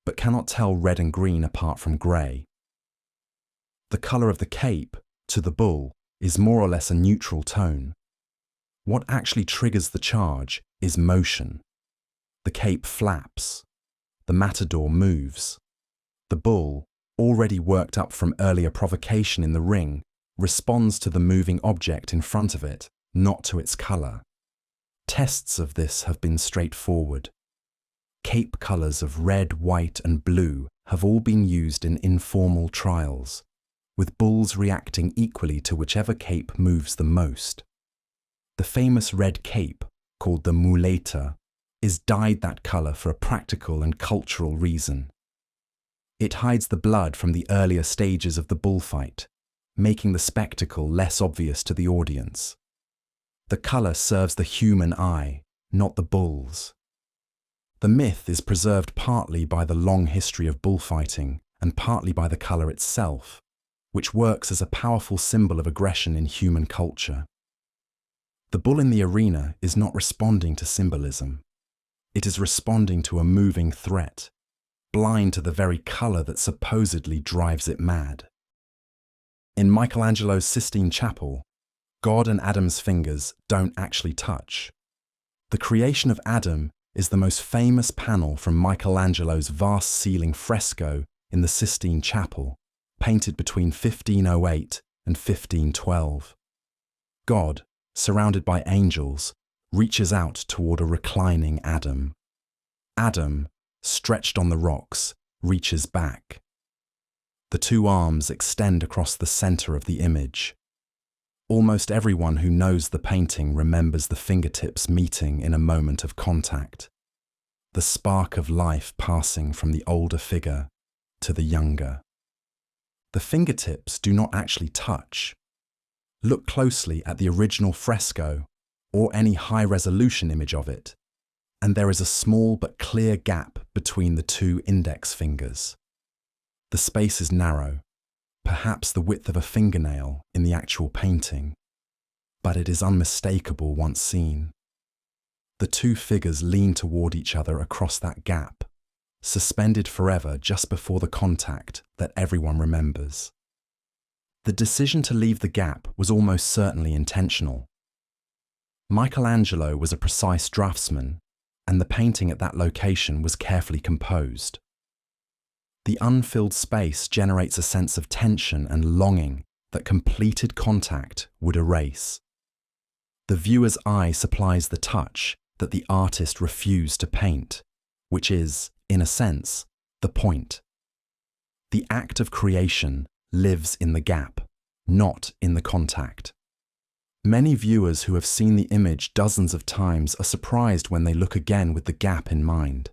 but cannot tell red and green apart from grey. The colour of the cape, to the bull, is more or less a neutral tone. What actually triggers the charge is motion. The cape flaps. The matador moves. The bull, already worked up from earlier provocation in the ring, responds to the moving object in front of it, not to its colour. Tests of this have been straightforward. Cape colours of red, white and blue have all been used in informal trials, with bulls reacting equally to whichever cape moves the most. The famous red cape, called the muleta, is dyed that color for a practical and cultural reason. It hides the blood from the earlier stages of the bullfight, making the spectacle less obvious to the audience. The color serves the human eye, not the bull's. The myth is preserved partly by the long history of bullfighting and partly by the color itself, which works as a powerful symbol of aggression in human culture. The bull in the arena is not responding to symbolism. It is responding to a moving threat, blind to the very color that supposedly drives it mad. In Michelangelo's Sistine Chapel, God and Adam's fingers don't actually touch. The creation of Adam is the most famous panel from Michelangelo's vast ceiling fresco in the Sistine Chapel, painted between 1508 and 1512. God, surrounded by angels, reaches out toward a reclining Adam. Adam, stretched on the rocks, reaches back. The two arms extend across the center of the image. Almost everyone who knows the painting remembers the fingertips meeting in a moment of contact, the spark of life passing from the older figure to the younger. The fingertips do not actually touch. Look closely at the original fresco or any high-resolution image of it, and there is a small but clear gap between the two index fingers. The space is narrow, perhaps the width of a fingernail in the actual painting, but it is unmistakable once seen. The two figures lean toward each other across that gap, suspended forever just before the contact that everyone remembers. The decision to leave the gap was almost certainly intentional. Michelangelo was a precise draftsman, and the painting at that location was carefully composed. The unfilled space generates a sense of tension and longing that completed contact would erase. The viewer's eye supplies the touch that the artist refused to paint, which is, in a sense, the point. The act of creation lives in the gap, not in the contact. Many viewers who have seen the image dozens of times are surprised when they look again with the gap in mind.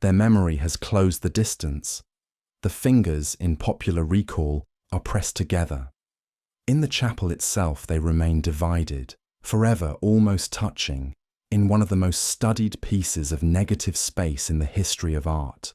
Their memory has closed the distance. The fingers, in popular recall, are pressed together. In the chapel itself they remain divided, forever almost touching, in one of the most studied pieces of negative space in the history of art.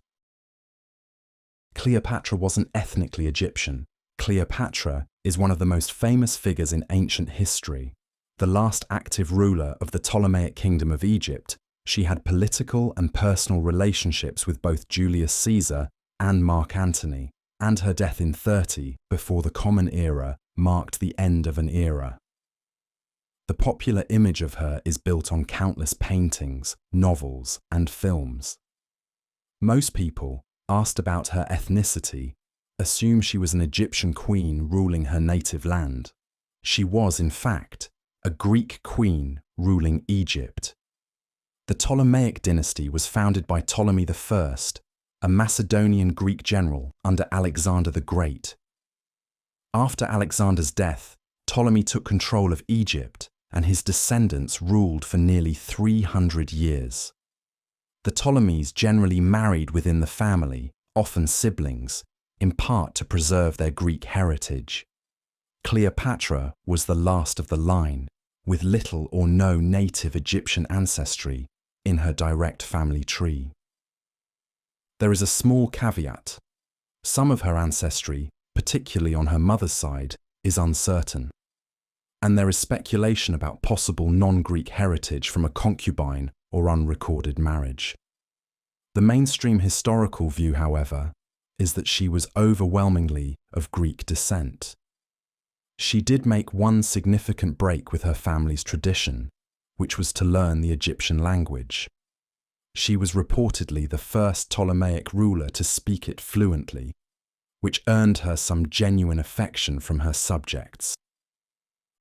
Cleopatra wasn't ethnically Egyptian. Cleopatra is one of the most famous figures in ancient history. The last active ruler of the Ptolemaic Kingdom of Egypt, she had political and personal relationships with both Julius Caesar and Mark Antony, and her death in 30 before the Common Era marked the end of an era. The popular image of her is built on countless paintings, novels, and films. Most people, asked about her ethnicity, assume she was an Egyptian queen ruling her native land. She was, in fact, a Greek queen ruling Egypt. The Ptolemaic dynasty was founded by Ptolemy I, a Macedonian Greek general under Alexander the Great. After Alexander's death, Ptolemy took control of Egypt, and his descendants ruled for nearly 300 years. The Ptolemies generally married within the family, often siblings, in part to preserve their Greek heritage. Cleopatra was the last of the line, with little or no native Egyptian ancestry in her direct family tree. There is a small caveat. Some of her ancestry, particularly on her mother's side, is uncertain, and there is speculation about possible non-Greek heritage from a concubine or unrecorded marriage. The mainstream historical view, however, is that she was overwhelmingly of Greek descent. She did make one significant break with her family's tradition, which was to learn the Egyptian language. She was reportedly the first Ptolemaic ruler to speak it fluently, which earned her some genuine affection from her subjects.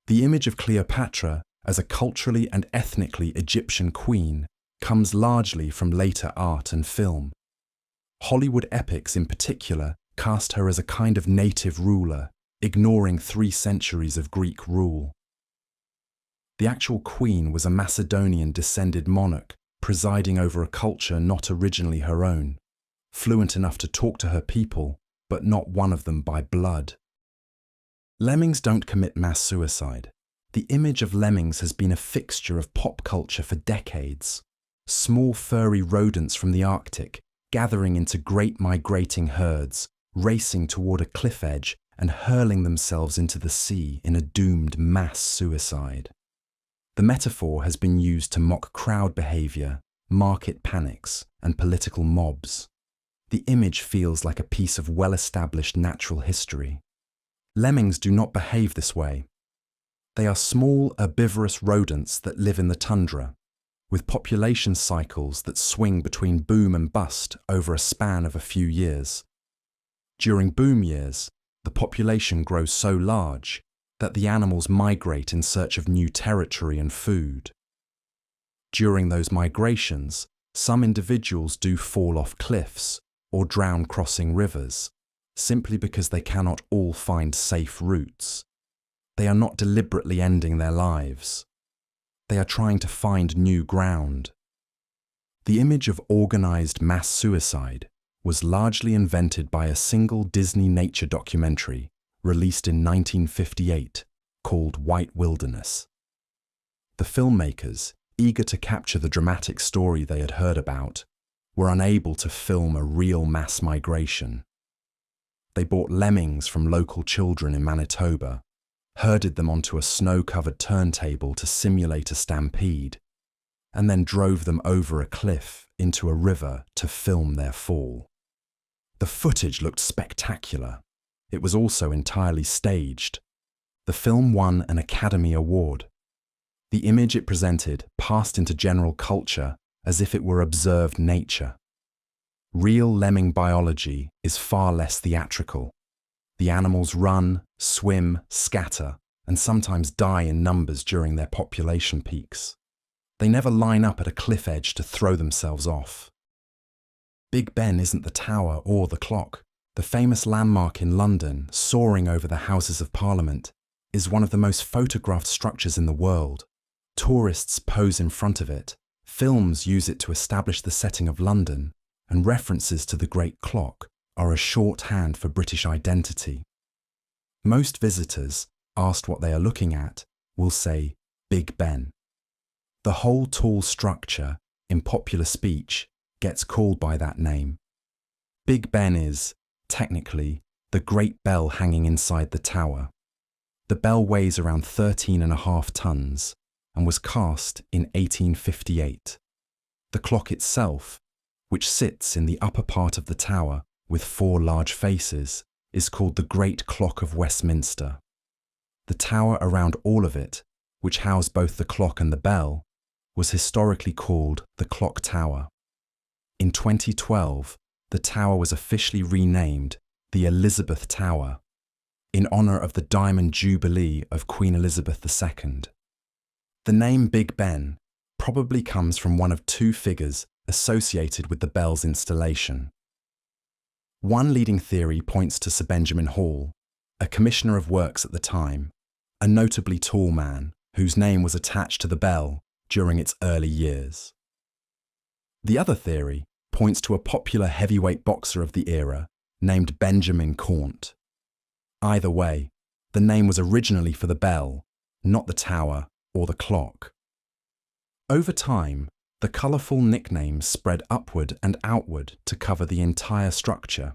The image of Cleopatra as a culturally and ethnically Egyptian queen comes largely from later art and film. Hollywood epics in particular cast her as a kind of native ruler, ignoring 3 centuries of Greek rule. The actual queen was a Macedonian-descended monarch, presiding over a culture not originally her own, fluent enough to talk to her people, but not one of them by blood. Lemmings don't commit mass suicide. The image of lemmings has been a fixture of pop culture for decades. Small furry rodents from the Arctic, gathering into great migrating herds, racing toward a cliff edge and hurling themselves into the sea in a doomed mass suicide. The metaphor has been used to mock crowd behavior, market panics, and political mobs. The image feels like a piece of well-established natural history. Lemmings do not behave this way. They are small, herbivorous rodents that live in the tundra, with population cycles that swing between boom and bust over a span of a few years. During boom years, the population grows so large that the animals migrate in search of new territory and food. During those migrations, some individuals do fall off cliffs or drown crossing rivers, simply because they cannot all find safe routes. They are not deliberately ending their lives. They are trying to find new ground. The image of organized mass suicide was largely invented by a single Disney nature documentary released in 1958 called White Wilderness. The filmmakers, eager to capture the dramatic story they had heard about, were unable to film a real mass migration. They bought lemmings from local children in Manitoba, herded them onto a snow-covered turntable to simulate a stampede, and then drove them over a cliff into a river to film their fall. The footage looked spectacular. It was also entirely staged. The film won an Academy Award. The image it presented passed into general culture as if it were observed nature. Real lemming biology is far less theatrical. The animals run, swim, scatter, and sometimes die in numbers during their population peaks. They never line up at a cliff edge to throw themselves off. Big Ben isn't the tower or the clock. The famous landmark in London, soaring over the Houses of Parliament, is one of the most photographed structures in the world. Tourists pose in front of it, films use it to establish the setting of London, and references to the Great Clock are a shorthand for British identity. Most visitors, asked what they are looking at, will say Big Ben. The whole tall structure, in popular speech, gets called by that name. Big Ben is, technically, the great bell hanging inside the tower. The bell weighs around 13.5 tons and was cast in 1858. The clock itself, which sits in the upper part of the tower with 4 large faces, is called the Great Clock of Westminster. The tower around all of it, which housed both the clock and the bell, was historically called the Clock Tower. In 2012, the tower was officially renamed the Elizabeth Tower, in honour of the Diamond Jubilee of Queen Elizabeth II. The name Big Ben probably comes from one of 2 figures associated with the bell's installation. One leading theory points to Sir Benjamin Hall, a commissioner of works at the time, a notably tall man whose name was attached to the bell during its early years. The other theory points to a popular heavyweight boxer of the era named Benjamin Count. Either way, the name was originally for the bell, not the tower or the clock. Over time, the colourful nicknames spread upward and outward to cover the entire structure.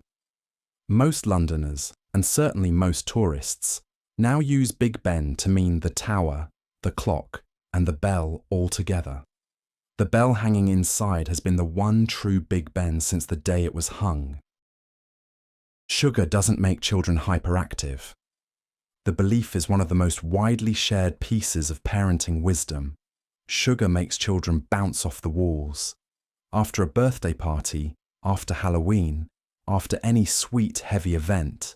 Most Londoners, and certainly most tourists, now use Big Ben to mean the tower, the clock, and the bell all together. The bell hanging inside has been the one true Big Ben since the day it was hung. Sugar doesn't make children hyperactive. The belief is one of the most widely shared pieces of parenting wisdom. Sugar makes children bounce off the walls. After a birthday party, after Halloween, after any sweet, heavy event,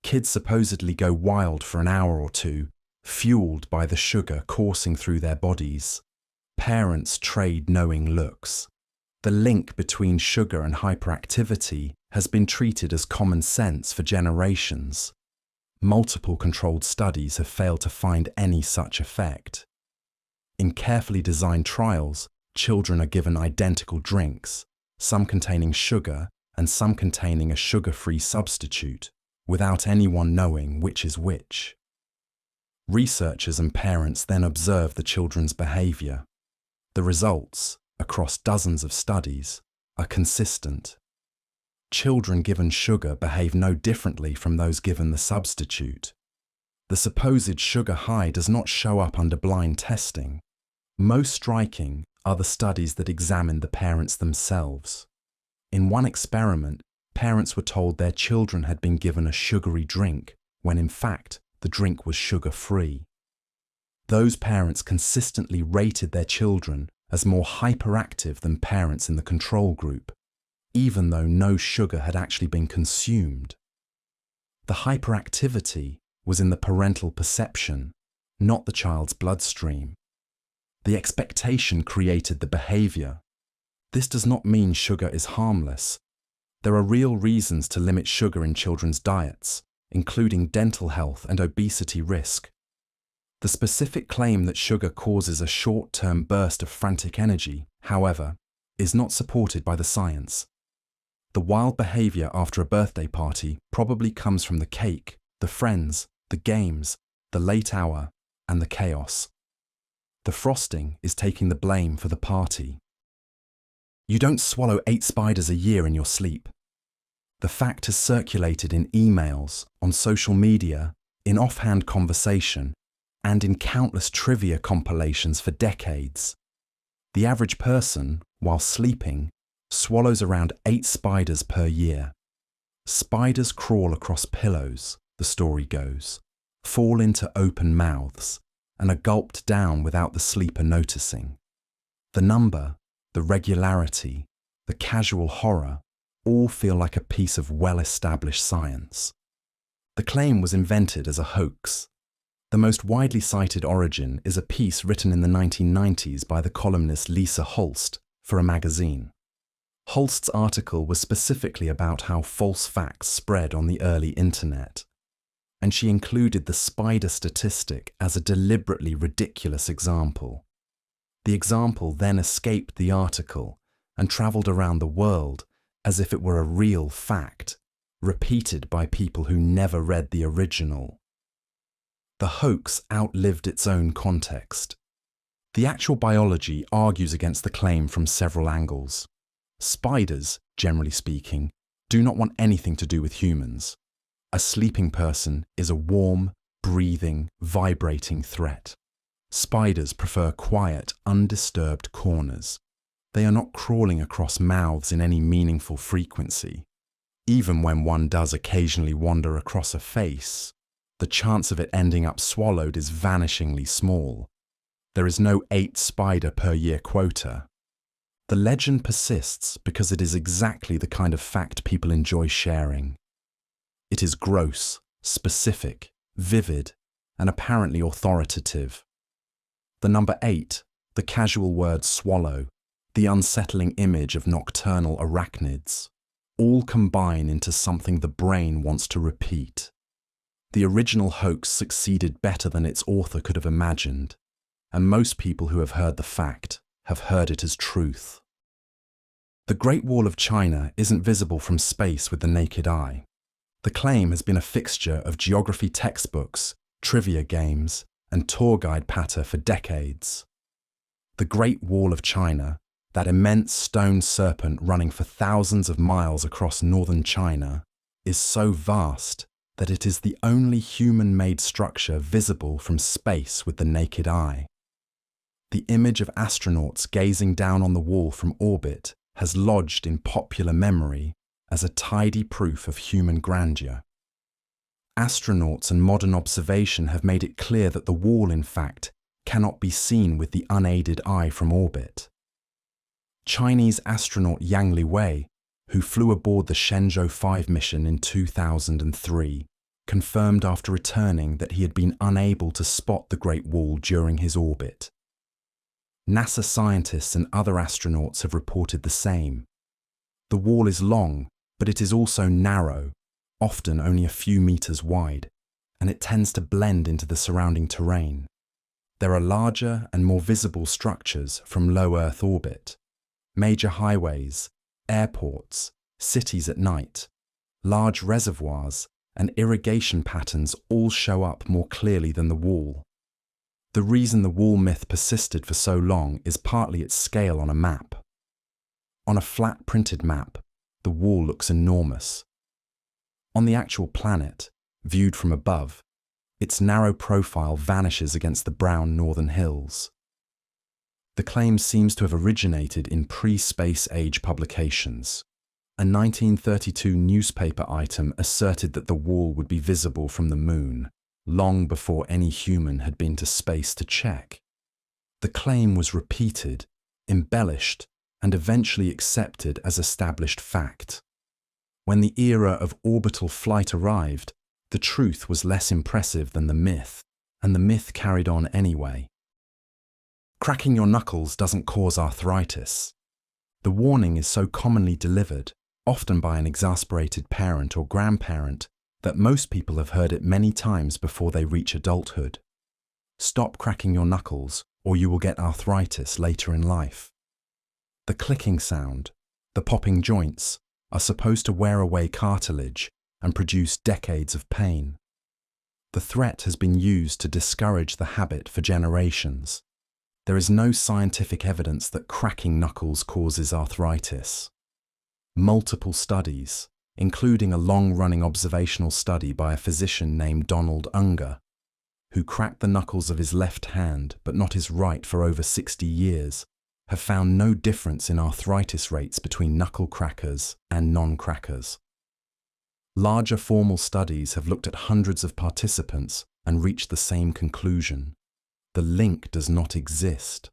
kids supposedly go wild for an hour or two, fueled by the sugar coursing through their bodies. Parents trade knowing looks. The link between sugar and hyperactivity has been treated as common sense for generations. Multiple controlled studies have failed to find any such effect. In carefully designed trials, children are given identical drinks, some containing sugar and some containing a sugar-free substitute, without anyone knowing which is which. Researchers and parents then observe the children's behavior. The results, across dozens of studies, are consistent. Children given sugar behave no differently from those given the substitute. The supposed sugar high does not show up under blind testing. Most striking are the studies that examine the parents themselves. In one experiment, parents were told their children had been given a sugary drink, when in fact the drink was sugar-free. Those parents consistently rated their children as more hyperactive than parents in the control group, even though no sugar had actually been consumed. The hyperactivity was in the parental perception, not the child's bloodstream. The expectation created the behavior. This does not mean sugar is harmless. There are real reasons to limit sugar in children's diets, including dental health and obesity risk. The specific claim that sugar causes a short-term burst of frantic energy, however, is not supported by the science. The wild behavior after a birthday party probably comes from the cake, the friends, the games, the late hour, and the chaos. The frosting is taking the blame for the party. You don't swallow 8 spiders a year in your sleep. The fact has circulated in emails, on social media, in offhand conversation, and in countless trivia compilations for decades. The average person, while sleeping, swallows around 8 spiders per year. Spiders crawl across pillows, the story goes, fall into open mouths, and are gulped down without the sleeper noticing. The number, the regularity, the casual horror, all feel like a piece of well-established science. The claim was invented as a hoax. The most widely cited origin is a piece written in the 1990s by the columnist Lisa Holst for a magazine. Holst's article was specifically about how false facts spread on the early internet, and she included the spider statistic as a deliberately ridiculous example. The example then escaped the article and travelled around the world as if it were a real fact, repeated by people who never read the original. The hoax outlived its own context. The actual biology argues against the claim from several angles. Spiders, generally speaking, do not want anything to do with humans. A sleeping person is a warm, breathing, vibrating threat. Spiders prefer quiet, undisturbed corners. They are not crawling across mouths in any meaningful frequency. Even when one does occasionally wander across a face, the chance of it ending up swallowed is vanishingly small. There is no 8 spider per year quota. The legend persists because it is exactly the kind of fact people enjoy sharing. It is gross, specific, vivid, and apparently authoritative. The number 8, the casual word swallow, the unsettling image of nocturnal arachnids, all combine into something the brain wants to repeat. The original hoax succeeded better than its author could have imagined, and most people who have heard the fact have heard it as truth. The Great Wall of China isn't visible from space with the naked eye. The claim has been a fixture of geography textbooks, trivia games, and tour guide patter for decades. The Great Wall of China, that immense stone serpent running for thousands of miles across northern China, is so vast that it is the only human-made structure visible from space with the naked eye. The image of astronauts gazing down on the wall from orbit has lodged in popular memory as a tidy proof of human grandeur. Astronauts and modern observation have made it clear that the wall, in fact, cannot be seen with the unaided eye from orbit. Chinese astronaut Yang Liwei, who flew aboard the Shenzhou 5 mission in 2003, confirmed after returning that he had been unable to spot the Great Wall during his orbit. NASA scientists and other astronauts have reported the same. The wall is long, but it is also narrow, often only a few meters wide, and it tends to blend into the surrounding terrain. There are larger and more visible structures from low Earth orbit, major highways, airports, cities at night, large reservoirs, and irrigation patterns all show up more clearly than the wall. The reason the wall myth persisted for so long is partly its scale on a map. On a flat printed map, the wall looks enormous. On the actual planet, viewed from above, its narrow profile vanishes against the brown northern hills. The claim seems to have originated in pre-space age publications. A 1932 newspaper item asserted that the wall would be visible from the moon, long before any human had been to space to check. The claim was repeated, embellished, and eventually accepted as established fact. When the era of orbital flight arrived, the truth was less impressive than the myth, and the myth carried on anyway. Cracking your knuckles doesn't cause arthritis. The warning is so commonly delivered, often by an exasperated parent or grandparent, that most people have heard it many times before they reach adulthood. Stop cracking your knuckles, or you will get arthritis later in life. The clicking sound, the popping joints, are supposed to wear away cartilage and produce decades of pain. The threat has been used to discourage the habit for generations. There is no scientific evidence that cracking knuckles causes arthritis. Multiple studies, including a long-running observational study by a physician named Donald Unger, who cracked the knuckles of his left hand but not his right for over 60 years, have found no difference in arthritis rates between knuckle crackers and non-crackers. Larger formal studies have looked at hundreds of participants and reached the same conclusion. The link does not exist.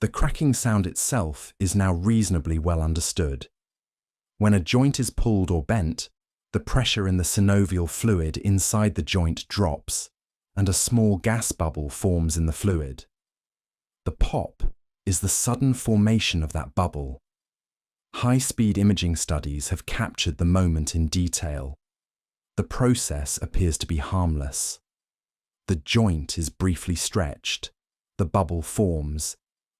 The cracking sound itself is now reasonably well understood. When a joint is pulled or bent, the pressure in the synovial fluid inside the joint drops, and a small gas bubble forms in the fluid. The pop is the sudden formation of that bubble. High-speed imaging studies have captured the moment in detail. The process appears to be harmless. The joint is briefly stretched, the bubble forms,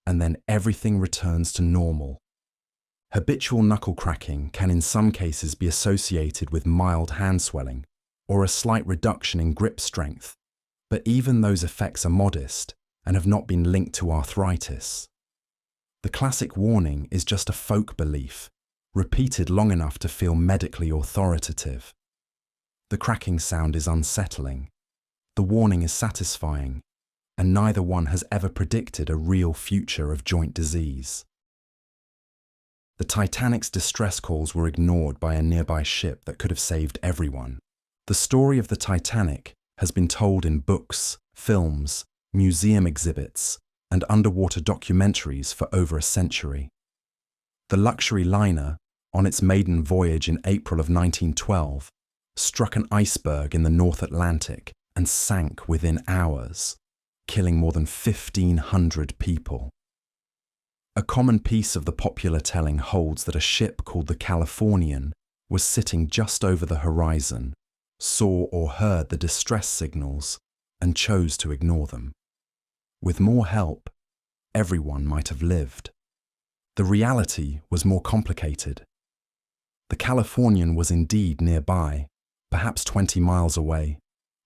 and then everything returns to normal. Habitual knuckle cracking can in some cases be associated with mild hand swelling or a slight reduction in grip strength, but even those effects are modest and have not been linked to arthritis. The classic warning is just a folk belief, repeated long enough to feel medically authoritative. The cracking sound is unsettling, the warning is satisfying, and neither one has ever predicted a real future of joint disease. The Titanic's distress calls were ignored by a nearby ship that could have saved everyone. The story of the Titanic has been told in books, films, museum exhibits, and underwater documentaries for over a century. The luxury liner, on its maiden voyage in April of 1912, struck an iceberg in the North Atlantic and sank within hours, killing more than 1,500 people. A common piece of the popular telling holds that a ship called the Californian was sitting just over the horizon, saw or heard the distress signals, and chose to ignore them. With more help, everyone might have lived. The reality was more complicated. The Californian was indeed nearby, perhaps 20 miles away,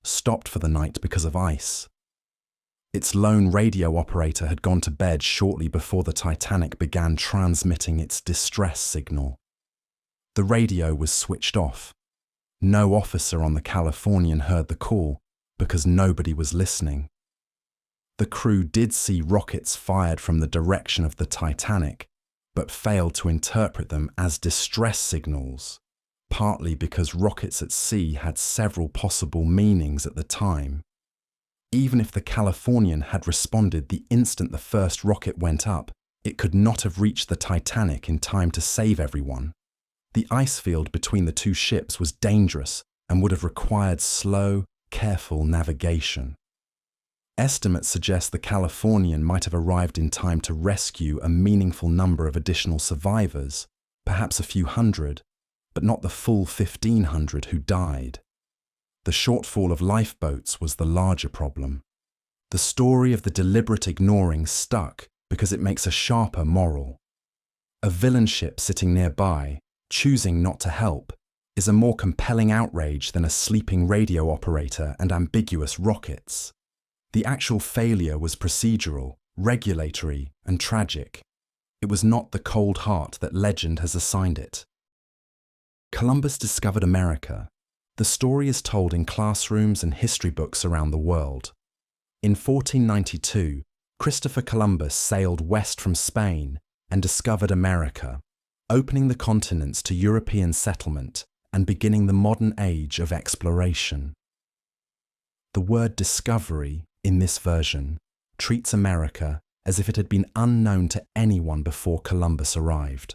stopped for the night because of ice. Its lone radio operator had gone to bed shortly before the Titanic began transmitting its distress signal. The radio was switched off. No officer on the Californian heard the call because nobody was listening. The crew did see rockets fired from the direction of the Titanic, but failed to interpret them as distress signals, partly because rockets at sea had several possible meanings at the time. Even if the Californian had responded the instant the first rocket went up, it could not have reached the Titanic in time to save everyone. The ice field between the two ships was dangerous and would have required slow, careful navigation. Estimates suggest the Californian might have arrived in time to rescue a meaningful number of additional survivors, perhaps a few hundred, but not the full 1,500 who died. The shortfall of lifeboats was the larger problem. The story of the deliberate ignoring stuck because it makes a sharper moral. A villain ship sitting nearby, choosing not to help, is a more compelling outrage than a sleeping radio operator and ambiguous rockets. The actual failure was procedural, regulatory, and tragic. It was not the cold heart that legend has assigned it. Columbus discovered America. The story is told in classrooms and history books around the world. In 1492, Christopher Columbus sailed west from Spain and discovered America, opening the continents to European settlement and beginning the modern age of exploration. The word discovery, in this version, treats America as if it had been unknown to anyone before Columbus arrived.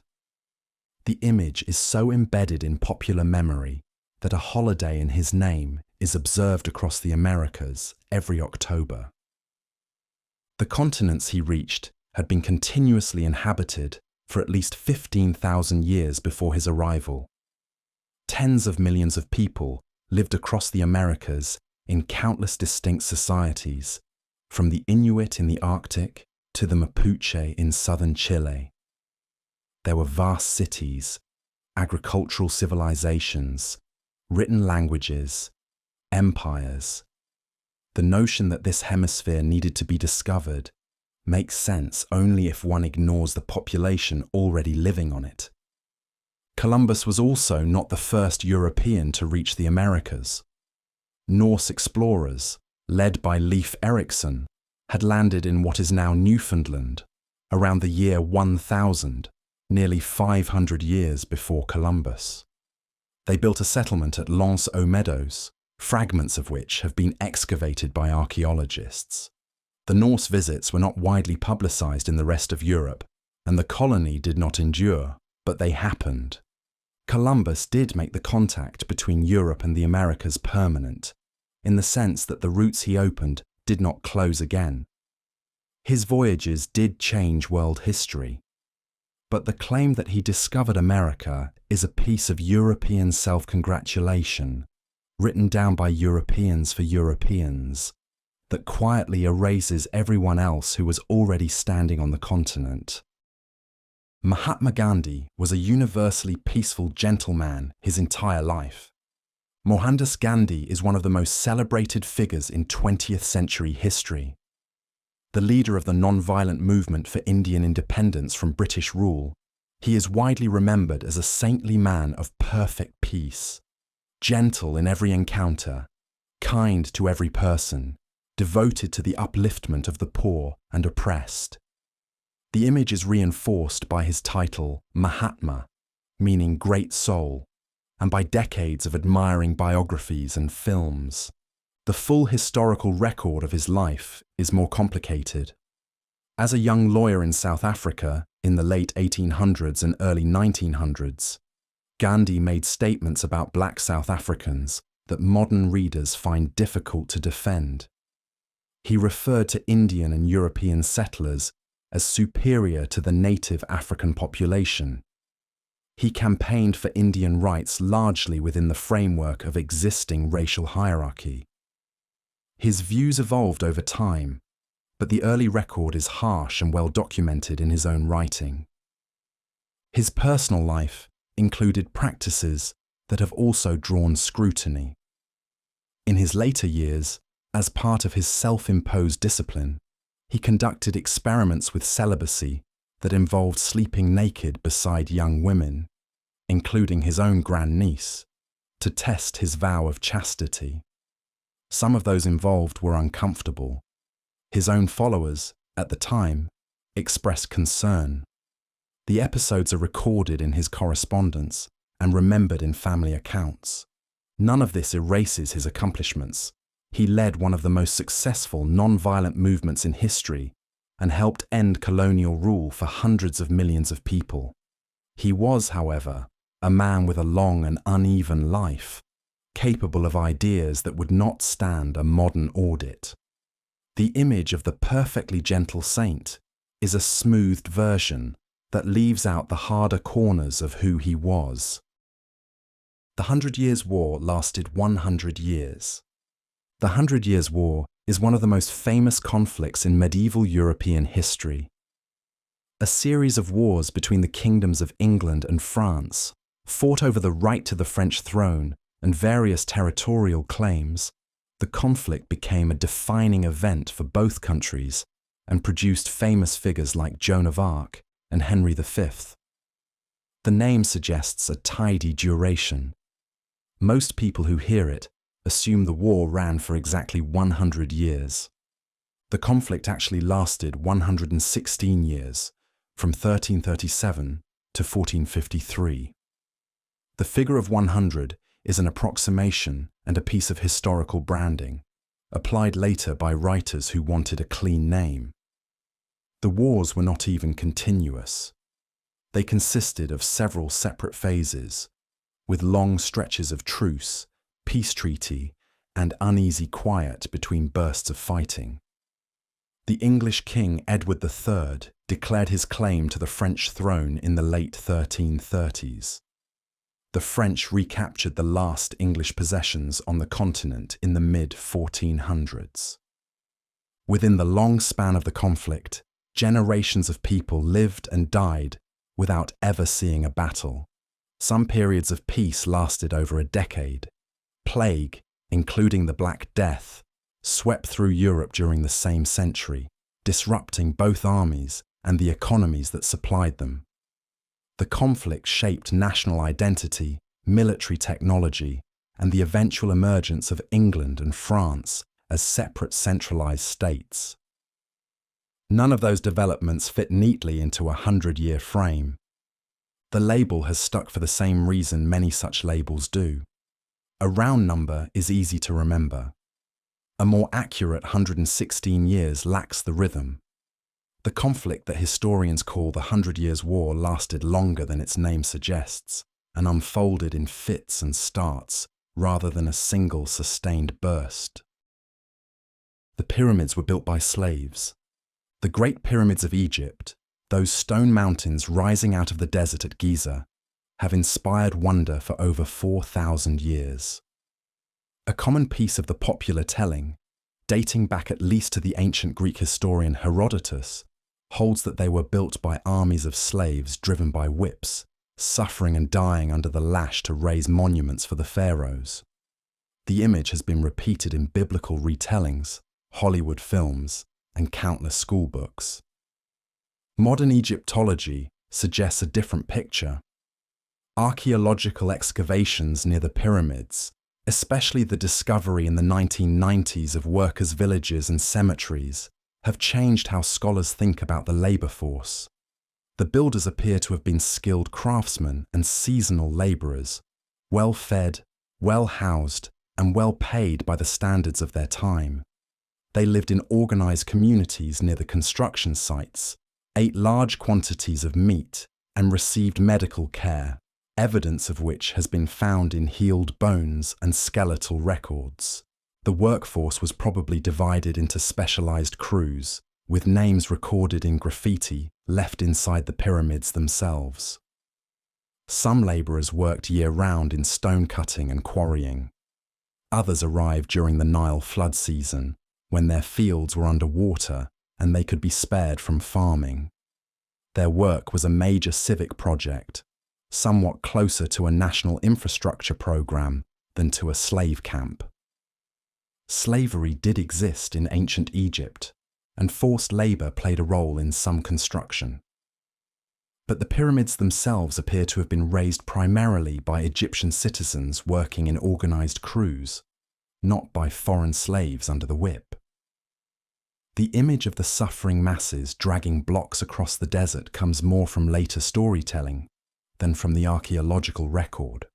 The image is so embedded in popular memory that a holiday in his name is observed across the Americas every October. The continents he reached had been continuously inhabited for at least 15,000 years before his arrival. Tens of millions of people lived across the Americas in countless distinct societies, from the Inuit in the Arctic to the Mapuche in southern Chile. There were vast cities, agricultural civilizations, written languages, empires. The notion that this hemisphere needed to be discovered makes sense only if one ignores the population already living on it. Columbus was also not the first European to reach the Americas. Norse explorers, led by Leif Erikson, had landed in what is now Newfoundland around the year 1000, nearly 500 years before Columbus. They built a settlement at L'Anse aux Meadows, fragments of which have been excavated by archaeologists. The Norse visits were not widely publicized in the rest of Europe, and the colony did not endure, but they happened. Columbus did make the contact between Europe and the Americas permanent, in the sense that the routes he opened did not close again. His voyages did change world history, but the claim that he discovered America is a piece of European self-congratulation, written down by Europeans for Europeans, that quietly erases everyone else who was already standing on the continent. Mahatma Gandhi was a universally peaceful gentleman his entire life. Mohandas Gandhi is one of the most celebrated figures in 20th century history. The leader of the non-violent movement for Indian independence from British rule, he is widely remembered as a saintly man of perfect peace, gentle in every encounter, kind to every person, devoted to the upliftment of the poor and oppressed. The image is reinforced by his title, Mahatma, meaning great soul, and by decades of admiring biographies and films. The full historical record of his life is more complicated. As a young lawyer in South Africa in the late 1800s and early 1900s, Gandhi made statements about black South Africans that modern readers find difficult to defend. He referred to Indian and European settlers as superior to the native African population. He campaigned for Indian rights largely within the framework of existing racial hierarchy. His views evolved over time, but the early record is harsh and well documented in his own writing. His personal life included practices that have also drawn scrutiny. In his later years, as part of his self-imposed discipline, he conducted experiments with celibacy that involved sleeping naked beside young women, including his own grandniece, to test his vow of chastity. Some of those involved were uncomfortable. His own followers, at the time, expressed concern. The episodes are recorded in his correspondence and remembered in family accounts. None of this erases his accomplishments. He led one of the most successful non-violent movements in history and helped end colonial rule for hundreds of millions of people. He was, however, a man with a long and uneven life, capable of ideas that would not stand a modern audit. The image of the perfectly gentle saint is a smoothed version that leaves out the harder corners of who he was. The 100 Years' War lasted 100 years. The 100 Years' War is one of the most famous conflicts in medieval European history. A series of wars between the kingdoms of England and France, fought over the right to the French throne and various territorial claims, the conflict became a defining event for both countries and produced famous figures like Joan of Arc and Henry V. The name suggests a tidy duration. Most people who hear it assume the war ran for exactly 100 years. The conflict actually lasted 116 years, from 1337 to 1453. The figure of 100 is an approximation and a piece of historical branding, applied later by writers who wanted a clean name. The wars were not even continuous. They consisted of several separate phases, with long stretches of truce, peace treaty, and uneasy quiet between bursts of fighting. The English King Edward III declared his claim to the French throne in the late 1330s. The French recaptured the last English possessions on the continent in the mid-1400s. Within the long span of the conflict, generations of people lived and died without ever seeing a battle. Some periods of peace lasted over a decade. Plague, including the Black Death, swept through Europe during the same century, disrupting both armies and the economies that supplied them. The conflict shaped national identity, military technology, and the eventual emergence of England and France as separate centralized states. None of those developments fit neatly into a 100-year frame. The label has stuck for the same reason many such labels do. A round number is easy to remember. A more accurate 116 years lacks the rhythm. The conflict that historians call the 100 Years' War lasted longer than its name suggests, and unfolded in fits and starts rather than a single sustained burst. The pyramids were built by slaves. The Great Pyramids of Egypt, those stone mountains rising out of the desert at Giza, have inspired wonder for over 4,000 years. A common piece of the popular telling, dating back at least to the ancient Greek historian Herodotus, holds that they were built by armies of slaves driven by whips, suffering and dying under the lash to raise monuments for the pharaohs. The image has been repeated in biblical retellings, Hollywood films, and countless school books. Modern Egyptology suggests a different picture. Archaeological excavations near the pyramids, especially the discovery in the 1990s of workers' villages and cemeteries, have changed how scholars think about the labor force. The builders appear to have been skilled craftsmen and seasonal laborers, well-fed, well-housed, and well-paid by the standards of their time. They lived in organized communities near the construction sites, ate large quantities of meat, and received medical care, evidence of which has been found in healed bones and skeletal records. The workforce was probably divided into specialized crews, with names recorded in graffiti left inside the pyramids themselves. Some laborers worked year-round in stone cutting and quarrying. Others arrived during the Nile flood season, when their fields were under water and they could be spared from farming. Their work was a major civic project, somewhat closer to a national infrastructure program than to a slave camp. Slavery did exist in ancient Egypt, and forced labor played a role in some construction. But the pyramids themselves appear to have been raised primarily by Egyptian citizens working in organized crews, not by foreign slaves under the whip. The image of the suffering masses dragging blocks across the desert comes more from later storytelling than from the archaeological record.